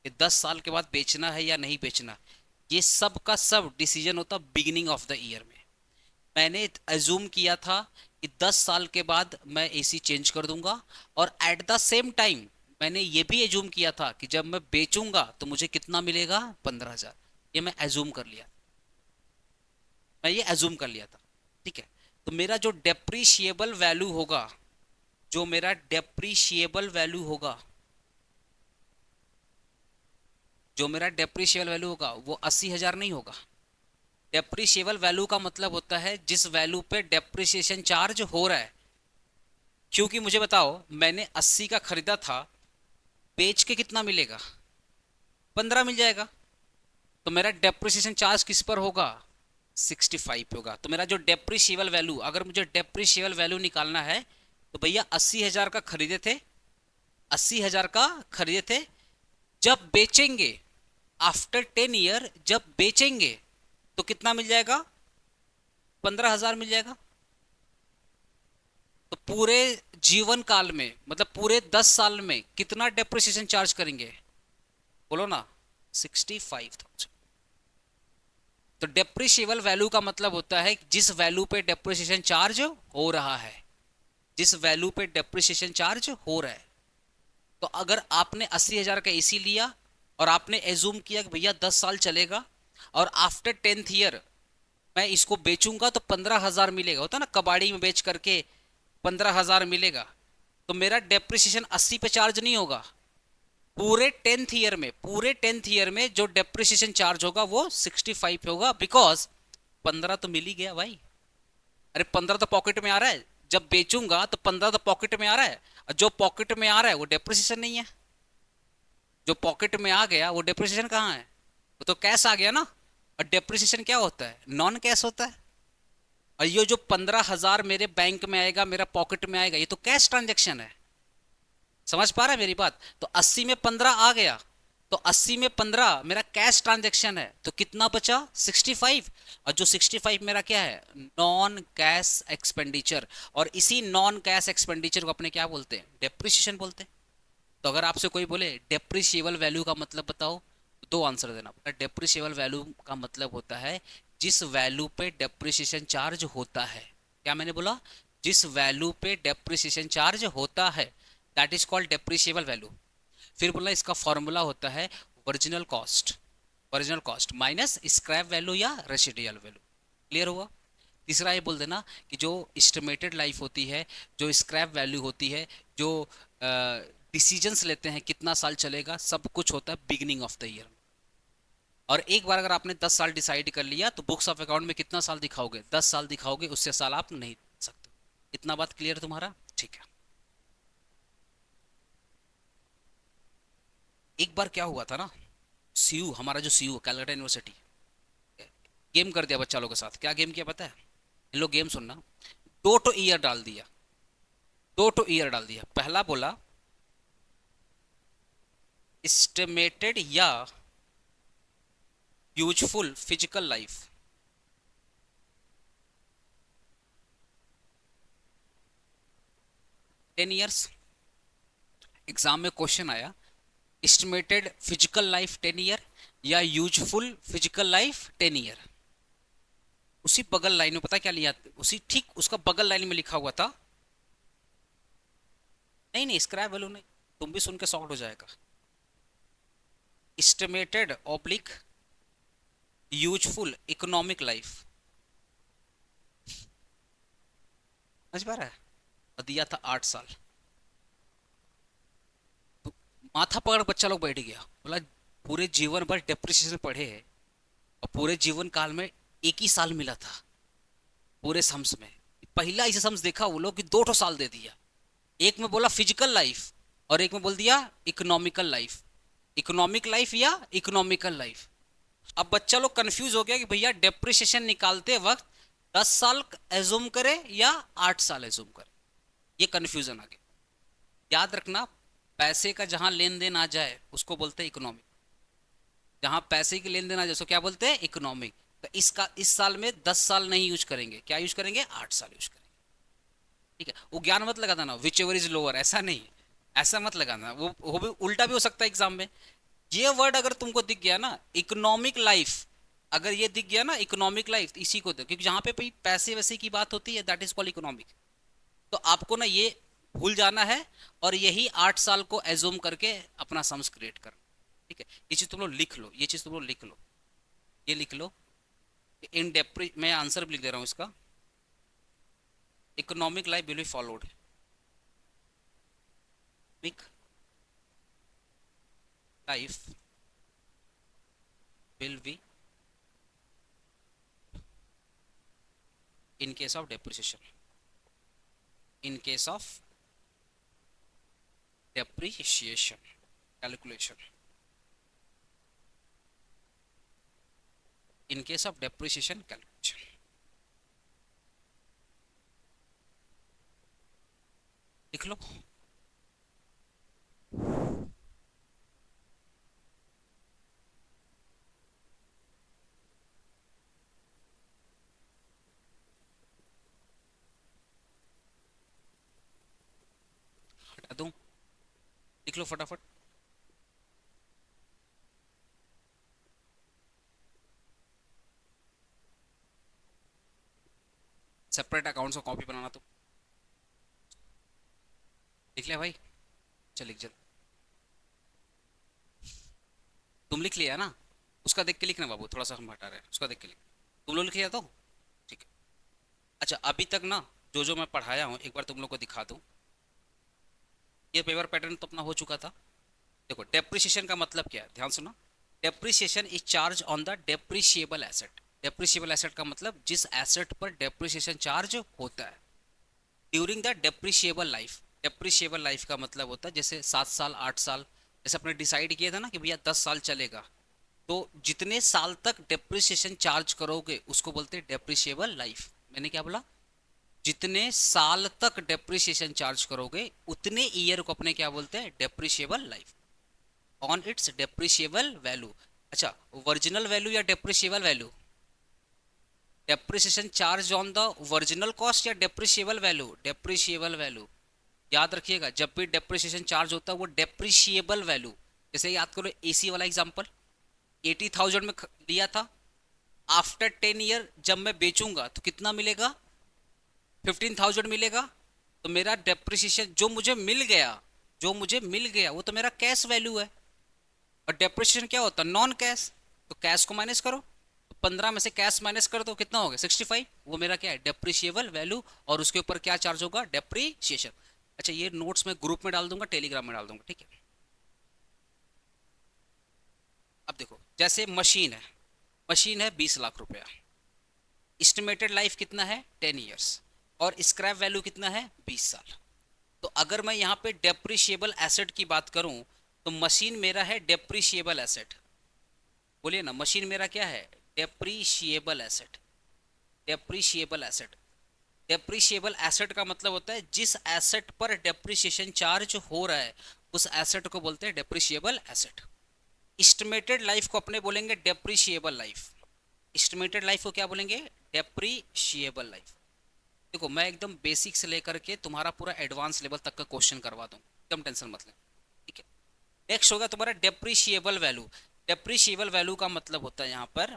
कि 10 साल के बाद बेचना है या नहीं बेचना? ये सब का सब डिसीजन होता बिगिनिंग ऑफ द ईयर में। मैंने अज्यूम किया था कि 10 साल के बाद मैं एसी चेंज कर दूंगा, और एट द सेम टाइम मैंने ये भी अज्यूम किया था कि जब मैं बेचूंगा तो मुझे कितना मिलेगा, 15,000। ये मैं अज्यूम कर लिया, मैं ये अज्यूम कर लिया था, ठीक है। तो मेरा जो डेप्रीशिएबल वैल्यू होगा, जो मेरा डेप्रीशिएबल वैल्यू होगा, जो मेरा डेप्रीशिएबल वैल्यू होगा वो 80,000 नहीं होगा। डेप्रीशिएबल वैल्यू का मतलब होता है जिस वैल्यू पे डेप्रिसिएशन चार्ज हो रहा है। क्योंकि मुझे बताओ, मैंने 80 का खरीदा था, बेच के कितना मिलेगा, 15 मिल जाएगा, तो मेरा डेप्रिसिएशन चार्ज किस पर होगा, 65 पे होगा। तो मेरा जो डेप्रिशिएबल वैल्यू, अगर मुझे डेप्रिशिएबल वैल्यू निकालना है, तो भैया 80,000 का खरीदे थे, 80,000 का खरीदे थे, जब बेचेंगे आफ्टर 10 ईयर, जब बेचेंगे तो कितना मिल जाएगा, 15,000 मिल जाएगा। तो पूरे जीवन काल में, मतलब पूरे 10 साल में कितना डेप्रिसिएशन चार्ज करेंगे, बोलो ना, 65,000। तो डेप्रिशिएबल वैल्यू का मतलब होता है जिस वैल्यू पे डेप्रिसिएशन चार्ज हो रहा है, जिस वैल्यू पे डेप्रिसिएशन चार्ज हो रहा है। तो अगर आपने 80,000 का एसी लिया और आपने एज्यूम किया कि भैया 10 साल चलेगा, और आफ्टर 10th ईयर मैं इसको बेचूंगा तो 15,000 मिलेगा, होता ना कबाड़ी में बेच करके 15,000 मिलेगा, तो मेरा डेप्रिसिएशन 80 पे चार्ज नहीं होगा। पूरे टेंथ ईयर में जो डेप्रिसिएशन चार्ज होगा वो 65 पे होगा, बिकॉज 15 तो मिल ही गया भाई। अरे 15 तो पॉकेट में आ रहा है, जब बेचूंगा तो 15 तो पॉकेट में आ रहा है, और जो पॉकेट में आ रहा है वो डेप्रिसिएशन नहीं है। जो पॉकेट में आ गया वो डेप्रिसिएशन कहाँ है, वो तो कैश आ गया ना। और डेप्रिसिएशन क्या होता है, नॉन कैश होता है। और ये जो 15,000 मेरे बैंक में आएगा, मेरा पॉकेट में आएगा, ये तो कैश ट्रांजेक्शन है। समझ पा रहा है मेरी बात? तो 80 में 15 आ गया, तो 80 में 15 मेरा कैश ट्रांजैक्शन है, तो कितना बचा 65। और जो 65 मेरा क्या है, नॉन कैश एक्सपेंडिचर। और इसी नॉन कैश एक्सपेंडिचर को अपने क्या बोलते हैं, डेप्रिसिएशन बोलते हैं। तो अगर आपसे कोई बोले डेप्रिशिएबल वैल्यू का मतलब बताओ, दो आंसर देना पड़ता है। डेप्रिशिएबल वैल्यू का मतलब होता है जिस वैल्यू पे डेप्रिसिएशन चार्ज होता है। क्या मैंने बोला, जिस वैल्यू पे डेप्रिसिएशन चार्ज होता है, that is called depreciable value. फिर बोला इसका फॉर्मूला होता है original cost, original cost minus scrap value या रेसिडुअल वैल्यू। क्लियर हुआ। तीसरा ये बोल देना कि जो एस्टिमेटेड लाइफ होती है, जो स्क्रैप वैल्यू होती है, जो डिसीजंस लेते हैं कितना साल चलेगा, सब कुछ होता है बिगिनिंग ऑफ द ईयर। और एक बार अगर आपने 10 साल डिसाइड कर लिया तो बुक्स ऑफ अकाउंट में कितना साल दिखाओगे, 10 साल दिखाओगे, उससे साल आप नहीं सकते। इतना बात क्लियर तुम्हारा, ठीक है। एक बार क्या हुआ था ना, सीयू, हमारा जो सीयू कैलकाटा यूनिवर्सिटी, गेम कर दिया बच्चा लोगों के साथ। क्या गेम किया पता है, इन लोग गेम सुनना, दो तो ईयर डाल दिया, दो तो ईयर डाल दिया। पहला बोला एस्टिमेटेड या useful physical life, 10 years. Exam में क्वेश्चन आया एस्टिमेटेड फिजिकल लाइफ 10 ईयर या यूजफुल फिजिकल लाइफ 10 ईयर। उसी बगल लाइन में पता क्या लिया, उसी ठीक उसका बगल लाइन में लिखा हुआ था, नहीं नहीं स्क्रैप वैल्यू नहीं, तुम भी सुन के शॉक्ड हो जाएगा, estimated oblique useful economic life. समझ पा रहा है। और दिया था 8 साल। तो माथा पकड़ बच्चा लोग बैठ गया, बोला पूरे जीवन भर डेप्रिसिएशन पढ़े हैं और पूरे जीवन काल में एक ही साल मिला था पूरे सम्स में। पहला ऐसे सम्स देखा वो लोग कि 2 साल दे दिया, एक में बोला फिजिकल लाइफ और एक में बोल दिया इकोनॉमिकल लाइफ, इकोनॉमिक लाइफ या इकोनॉमिकल लाइफ। अब बच्चा लोग कंफ्यूज हो गया कि भैया डेप्रिसिएशन निकालते वक्त 10 साल एज्यूम करे या 8 साल एज्यूम करे, ये कंफ्यूजन आ गया। याद रखना, पैसे का जहां लेन देन आ जाए उसको बोलते हैं इकोनॉमिक, जहां पैसे की लेन देन आ जाए उसको क्या बोलते हैं, इकोनॉमिक। तो इसका इस साल में 10 साल नहीं यूज करेंगे, क्या यूज करेंगे, 8 साल यूज करेंगे। ठीक है, वो ज्ञान मत लगाना ना विच एवर इज लोअर, ऐसा नहीं, ऐसा मत लगाना, वो भी उल्टा भी हो सकता है एग्जाम में। ये वर्ड अगर तुमको दिख गया ना इकोनॉमिक लाइफ, अगर ये दिख गया ना इकोनॉमिक लाइफ, इसी को दो, क्योंकि जहां पे पैसे वैसे की बात होती है दैट इज कॉल्ड इकोनॉमिक। तो आपको ना ये भूल जाना है और यही 8 साल को एज्यूम करके अपना सम्स क्रिएट करना। ठीक है, ये चीज तुम लोग लिख लो, ये चीज तुम लोग लिख लो, ये लिख लो। इन डेप्री मैं आंसर भी लिख दे रहा हूं इसका, economic life will be followed, life will be in case of depreciation, in case of depreciation calculation, in case of depreciation calculation। लिख लो। हटा दूं, लिख लो फटाफट। सेपरेट अकाउंट्स को कॉपी बनाना, तो लिख लिया भाई, चल लिख जल्द। तुम लिख लिया ना, उसका देख के लिखना बाबू, थोड़ा सा हम हटा रहे हैं, उसका देख के लिख। तुम लोग लिख लिया तो ठीक है। अच्छा अभी तक ना जो जो मैं पढ़ाया हूँ एक बार तुम लोग को दिखा दूं। ये पेपर पैटर्न तो अपना हो चुका था। देखो डेप्रिसिएशन का मतलब क्या है, ध्यान सुनो। Depreciation is charge on the depreciable asset. Depreciable asset का मतलब जिस एसेट पर डेप्रिसिएशन चार्ज होता है during the depreciable life. Depreciable life का मतलब होता है जैसे 7 साल 8 साल, जैसे अपने डिसाइड किया था ना कि भैया 10 साल चलेगा, तो जितने साल तक डेप्रिसिएशन चार्ज करोगे उसको बोलते हैं डेप्रिशिएबल लाइफ। मैंने क्या बोला, जितने साल तक डेप्रिसिएशन चार्ज करोगे उतने ईयर को अपने क्या बोलते हैं, depreciable life. On it's depreciable value. अच्छा, ओरिजिनल वैल्यू या depreciable value? Depreciation charge on the original cost या डेप्रिशिएबल वैल्यू? Depreciable value. याद रखिएगा, जब भी डेप्रिसिएशन चार्ज होता है वो डेप्रिशिएबल वैल्यू। जैसे याद करो एसी वाला एग्जांपल, 80,000 में लिया था, आफ्टर 10 ईयर जब मैं बेचूंगा तो कितना मिलेगा? 15,000 मिलेगा। तो मेरा डेप्रिसिएशन जो मुझे मिल गया वो तो मेरा कैश वैल्यू है। और डेप्रिसिएशन क्या होता है? Non cash. तो कैश को माइनस करो, तो 15 में से कैश माइनस कर दो, कितना हो गया? 65। वो मेरा क्या है? Depreciable value. और उसके ऊपर क्या चार्ज होगा? डेप्रिसिएशन। अच्छा, ये नोट्स में ग्रुप में डाल दूंगा, टेलीग्राम में डाल दूंगा, ठीक है। अब देखो, जैसे मशीन है 20 लाख रुपया, एस्टिमेटेड लाइफ कितना है? 10 ईयर्स, और स्क्रैप वैल्यू कितना है? 20 साल। तो अगर मैं यहाँ पे डेप्रिशिएबल एसेट की बात करूं तो मशीन मेरा है डेप्रिशिएबल एसेट। बोलिए ना, मशीन मेरा क्या है? Depreciable asset. Depreciable asset. Depreciable asset का मतलब होता है जिस एसेट पर डेप्रिसिएशन चार्ज हो रहा है उस एसेट को बोलते हैं डेप्रिशिएबल एसेट। एस्टिमेटेड लाइफ को अपने बोलेंगे डेप्रिशिएबल लाइफ। एस्टिमेटेड लाइफ को क्या बोलेंगे? Depreciable life. देखो, मैं एकदम बेसिक से लेकर के तुम्हारा पूरा एडवांस लेवल तक का क्वेश्चन करवा दूँ, एकदम टेंशन मत लें, ठीक है। नेक्स्ट होगा तुम्हारा डेप्रिशिएबल वैल्यू। डेप्रिशिएबल वैल्यू का मतलब होता है यहाँ पर,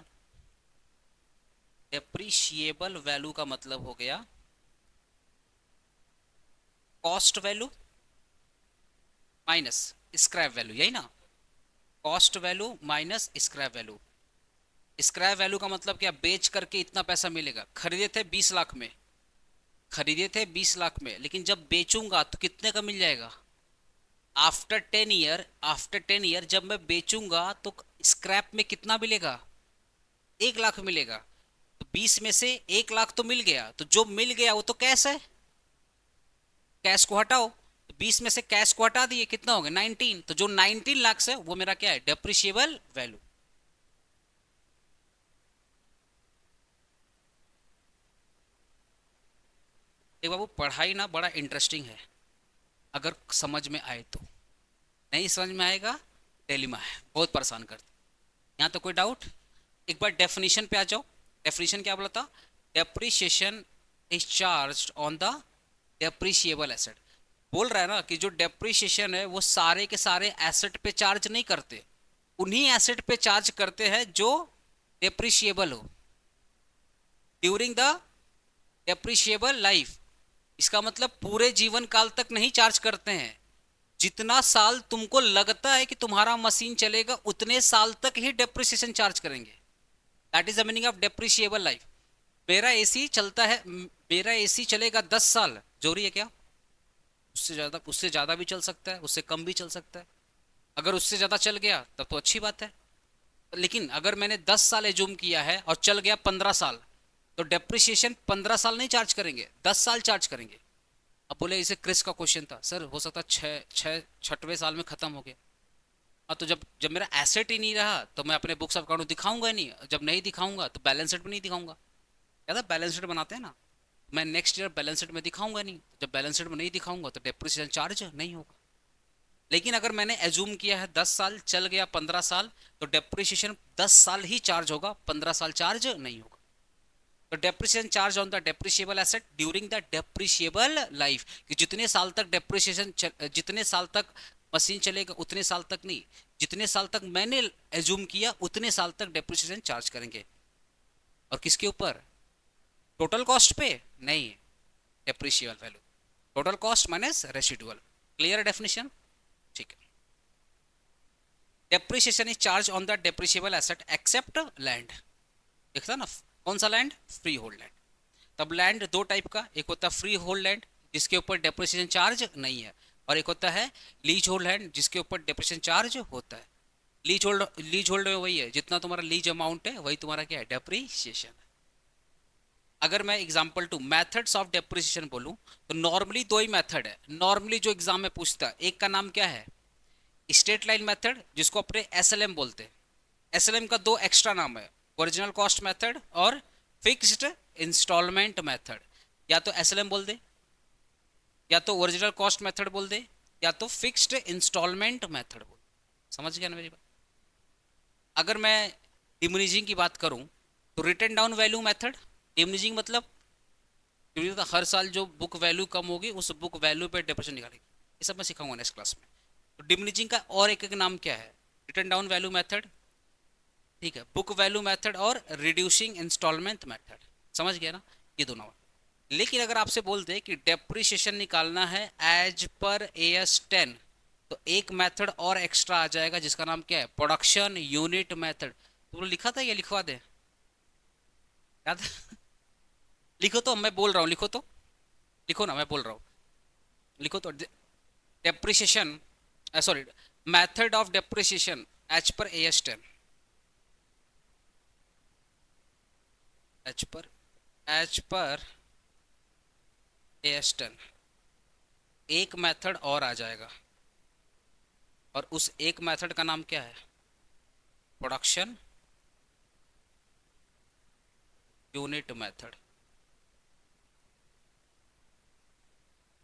डेप्रिशिएबल वैल्यू का मतलब हो गया cost value minus scrap value, यही ना? Cost value minus scrap value. Scrap value का मतलब क्या? बेच करके इतना पैसा मिलेगा। खरीदे थे 20 लाख में, लेकिन जब बेचूंगा तो कितने का मिल जाएगा? आफ्टर 10 ईयर जब मैं बेचूंगा तो स्क्रैप में कितना मिलेगा? 1 लाख मिलेगा। तो 20 में से 1 लाख तो मिल गया, तो जो मिल गया वो तो कैश है। कैश को हटाओ, तो 20 में से कैश को हटा दिए, कितना हो गया? 19। तो जो 19 लाख है वो मेरा क्या है? Depreciable value. एक बाबू, पढ़ाई ना बड़ा इंटरेस्टिंग है अगर समझ में आए तो। नहीं समझ में आएगा, डिलेमा है, बहुत परेशान करती। यहाँ तो कोई डाउट? एक बार डेफिनेशन पे आ जाओ। डेफिनेशन क्या बोला था? Depreciation is charge on the depreciable asset. बोल रहा है ना कि जो डेप्रिसिएशन है वो सारे के सारे एसेट पे चार्ज नहीं करते, उन्हीं एसेट पे चार्ज करते हैं जो डेप्रिशिएबल हो ड्यूरिंग द डेप्रिशिएबल लाइफ। इसका मतलब पूरे जीवन काल तक नहीं चार्ज करते हैं। जितना साल तुमको लगता है कि तुम्हारा मशीन चलेगा उतने साल तक ही डेप्रिसिएशन चार्ज करेंगे। That is the meaning of depreciable life. मेरा एसी चलेगा 10 साल, जोरी है क्या? उससे ज्यादा भी चल सकता है, उससे कम भी चल सकता है। अगर उससे ज्यादा चल गया तब तो अच्छी बात है। लेकिन अगर मैंने 10 साल एज्यूम किया है और चल गया 15 साल, तो डेप्रिसिएशन 15 साल नहीं चार्ज करेंगे, 10 साल चार्ज करेंगे। अब बोले इसे क्रिस का क्वेश्चन था सर, हो सकता छठवें साल में खत्म हो गया। हाँ, तो जब जब मेरा एसेट ही नहीं रहा तो मैं अपने बुक्स ऑफ अकाउंट दिखाऊंगा ही नहीं। जब नहीं दिखाऊंगा तो बैलेंस शीट भी नहीं दिखाऊंगा। क्या था? बैलेंस शीट बनाते हैं ना, मैं नेक्स्ट ईयर बैलेंस शीट में दिखाऊंगा नहीं। जब बैलेंस शीट में नहीं दिखाऊंगा तो डेप्रिसिएशन चार्ज नहीं होगा। लेकिन अगर मैंने एज्यूम किया है 10 साल, चल गया 15 साल, तो डेप्रिसिएशन 10 साल ही चार्ज होगा, 15 साल चार्ज नहीं होगा। तो depreciation charge on the depreciable asset during the depreciable life, कि जितने साल तक मशीन चलेगा उतने साल तक नहीं, जितने साल तक मैंने एज्यूम किया उतने साल तक डेप्रिसिएशन चार्ज करेंगे। और किसके ऊपर? टोटल कॉस्ट पे नहीं, depreciable value, total cost minus residual. Clear definition? ठीक है। Depreciation is charge on the depreciable asset except land. देखता ना, कौन सा लैंड? Free hold land. तब लैंड दो टाइप का, एक होता है फ्री होल्ड लैंड जिसके ऊपर डेप्रिसिएशन चार्ज नहीं है, और एक होता है लीज होल्ड लैंड जिसके ऊपर डेप्रिसिएशन चार्ज होता है। लीज होल्ड में वही है, जितना तुम्हारा लीज अमाउंट है वही तुम्हारा क्या है? डेप्रिसिएशन। अगर मैं example two methods of depreciation बोलूं तो नॉर्मली दो ही मेथड है, नॉर्मली जो एग्जाम में पूछता है। एक का नाम क्या है? स्ट्रेट लाइन मेथड, जिसको अपने एसएलएम बोलते हैं। एसएलएम का दो एक्स्ट्रा नाम है, ओरिजिनल कॉस्ट मेथड और फिक्स्ड इंस्टॉलमेंट मेथड। या तो एसएलएम बोल दे, या तो ओरिजिनल कॉस्ट मेथड बोल दे, या तो फिक्स्ड इंस्टॉलमेंट मेथड बोल। समझ गया ना मेरी बात? अगर मैं डिमोनिजिंग की बात करूं तो रिटन डाउन वैल्यू मेथड, डिमोनिजिंग मतलब हर साल जो बुक वैल्यू कम होगी उस बुक वैल्यू पे डिप्रेशन निकालेगी। ये सब मैं सिखाऊंगा नेक्स्ट क्लास में। तो डिमोनिजिंग का और एक एक नाम क्या है? रिटन डाउन वैल्यू मेथड, ठीक है, बुक वैल्यू मेथड और रिड्यूसिंग इंस्टॉलमेंट मेथड। समझ गया ना? ये दोनों। लेकिन अगर आपसे बोलते हैं कि डेप्रिसिएशन निकालना है एज पर AS10, तो एक मेथड और एक्स्ट्रा आ जाएगा जिसका नाम क्या है? Production unit method. तुमने लिखा था या लिखवा दे? याद लिखो तो, मैं बोल रहा हूँ, लिखो तो, लिखो ना, मैं बोल रहा हूँ, लिखो तो। Depreciation, sorry, method of depreciation as per AS10, as per AS10 एक मेथड और आ जाएगा, और उस एक मेथड का नाम क्या है? Production unit method.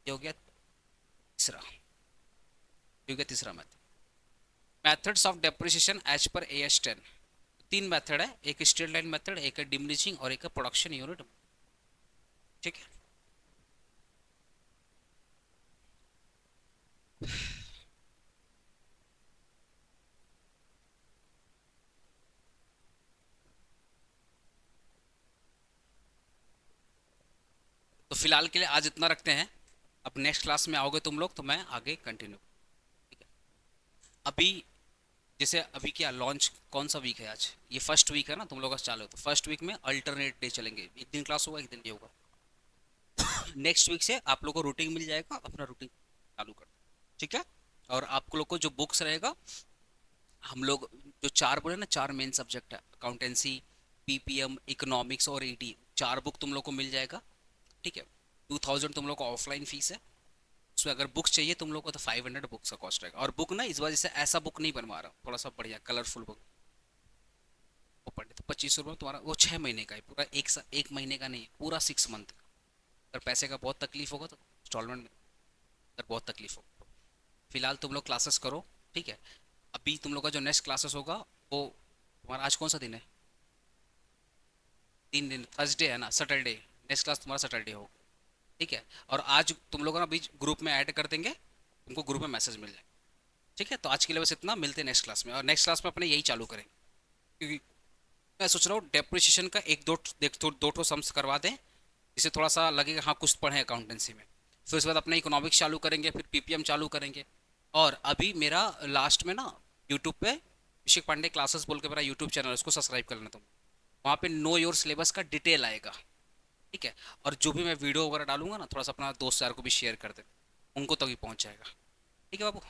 ये हो गया तीसरा, ये हो गया तीसरा method. Methods of depreciation as per AS10, तीन मेथड है, एक स्ट्रेट लाइन मेथड, एक है डिमिनिशिंग और एक है प्रोडक्शन यूनिट। ठीक है, तो फिलहाल के लिए आज इतना रखते हैं। अब नेक्स्ट क्लास में आओगे तुम लोग तो मैं आगे कंटिन्यू। ठीक है, अभी जैसे अभी क्या लॉन्च, कौन सा वीक है आज? ये फर्स्ट वीक है ना तुम लोग का चालू, तो फर्स्ट वीक में अल्टरनेट डे चलेंगे, एक दिन क्लास होगा एक दिन ये होगा। नेक्स्ट वीक से आप लोग को रूटीन मिल जाएगा, अपना रूटीन चालू कर। ठीक है, और आप लोग को जो बुक्स रहेगा, हम लोग जो चार बोले ना, चार मेन सब्जेक्ट है, अकाउंटेंसी, PPM, इकोनॉमिक्स और ED, चार बुक तुम लोग को मिल जाएगा। ठीक है, 2000 तुम लोग को ऑफलाइन फीस है। उसमें अगर बुक्स चाहिए तुम लोग को तो 500 बुक्स का कॉस्ट रहेगा। और बुक ना इस वजह से ऐसा बुक नहीं बनवा रहा, थोड़ा सा बढ़िया कलरफुल बुक वो पड़े तो 2500 रुपये तुम्हारा, वो 6 महीने का है पूरा, एक महीने का नहीं, पूरा 6 मंथ का। अगर पैसे का बहुत तकलीफ होगा तो इंस्टॉलमेंट में, अगर बहुत तकलीफ हो तो फिलहाल तुम लोग क्लासेस करो। ठीक है, अभी तुम लोग का जो नेक्स्ट क्लासेस होगा वो तुम्हारा, आज कौन सा दिन है? 3 दिन, थर्सडे है ना, सैटरडे नेक्स्ट क्लास तुम्हारा सैटरडे होगा। ठीक है, और आज तुम लोग ना बीच ग्रुप में ऐड कर देंगे, तुमको ग्रुप में मैसेज मिल जाएगा। ठीक है, तो आज के लिए बस इतना, मिलते हैं नेक्स्ट क्लास में, और नेक्स्ट क्लास में अपने यही चालू करेंगे, क्योंकि मैं सोच रहा हूँ डेप्रिसिएशन का एक दो दो ठो सम्स करवा दें, जिससे थोड़ा सा लगेगा हाँ कुछ पढ़े अकाउंटेंसी में। फिर उसके बाद अपने इकोनॉमिक्स चालू करेंगे, फिर PPM चालू करेंगे। और अभी मेरा लास्ट में ना यूट्यूब पे अभिषेक पांडे क्लासेस बोल के मेरा यूट्यूब चैनल है, उसको सब्सक्राइब कर लेना तुम। वहाँ पे नो योर सिलेबस का डिटेल आएगा। ठीक है, और जो भी मैं वीडियो वगैरह डालूंगा ना, थोड़ा सा अपना दोस्त यार को भी शेयर कर दे, उनको तभी पहुँच जाएगा। ठीक है बाबू।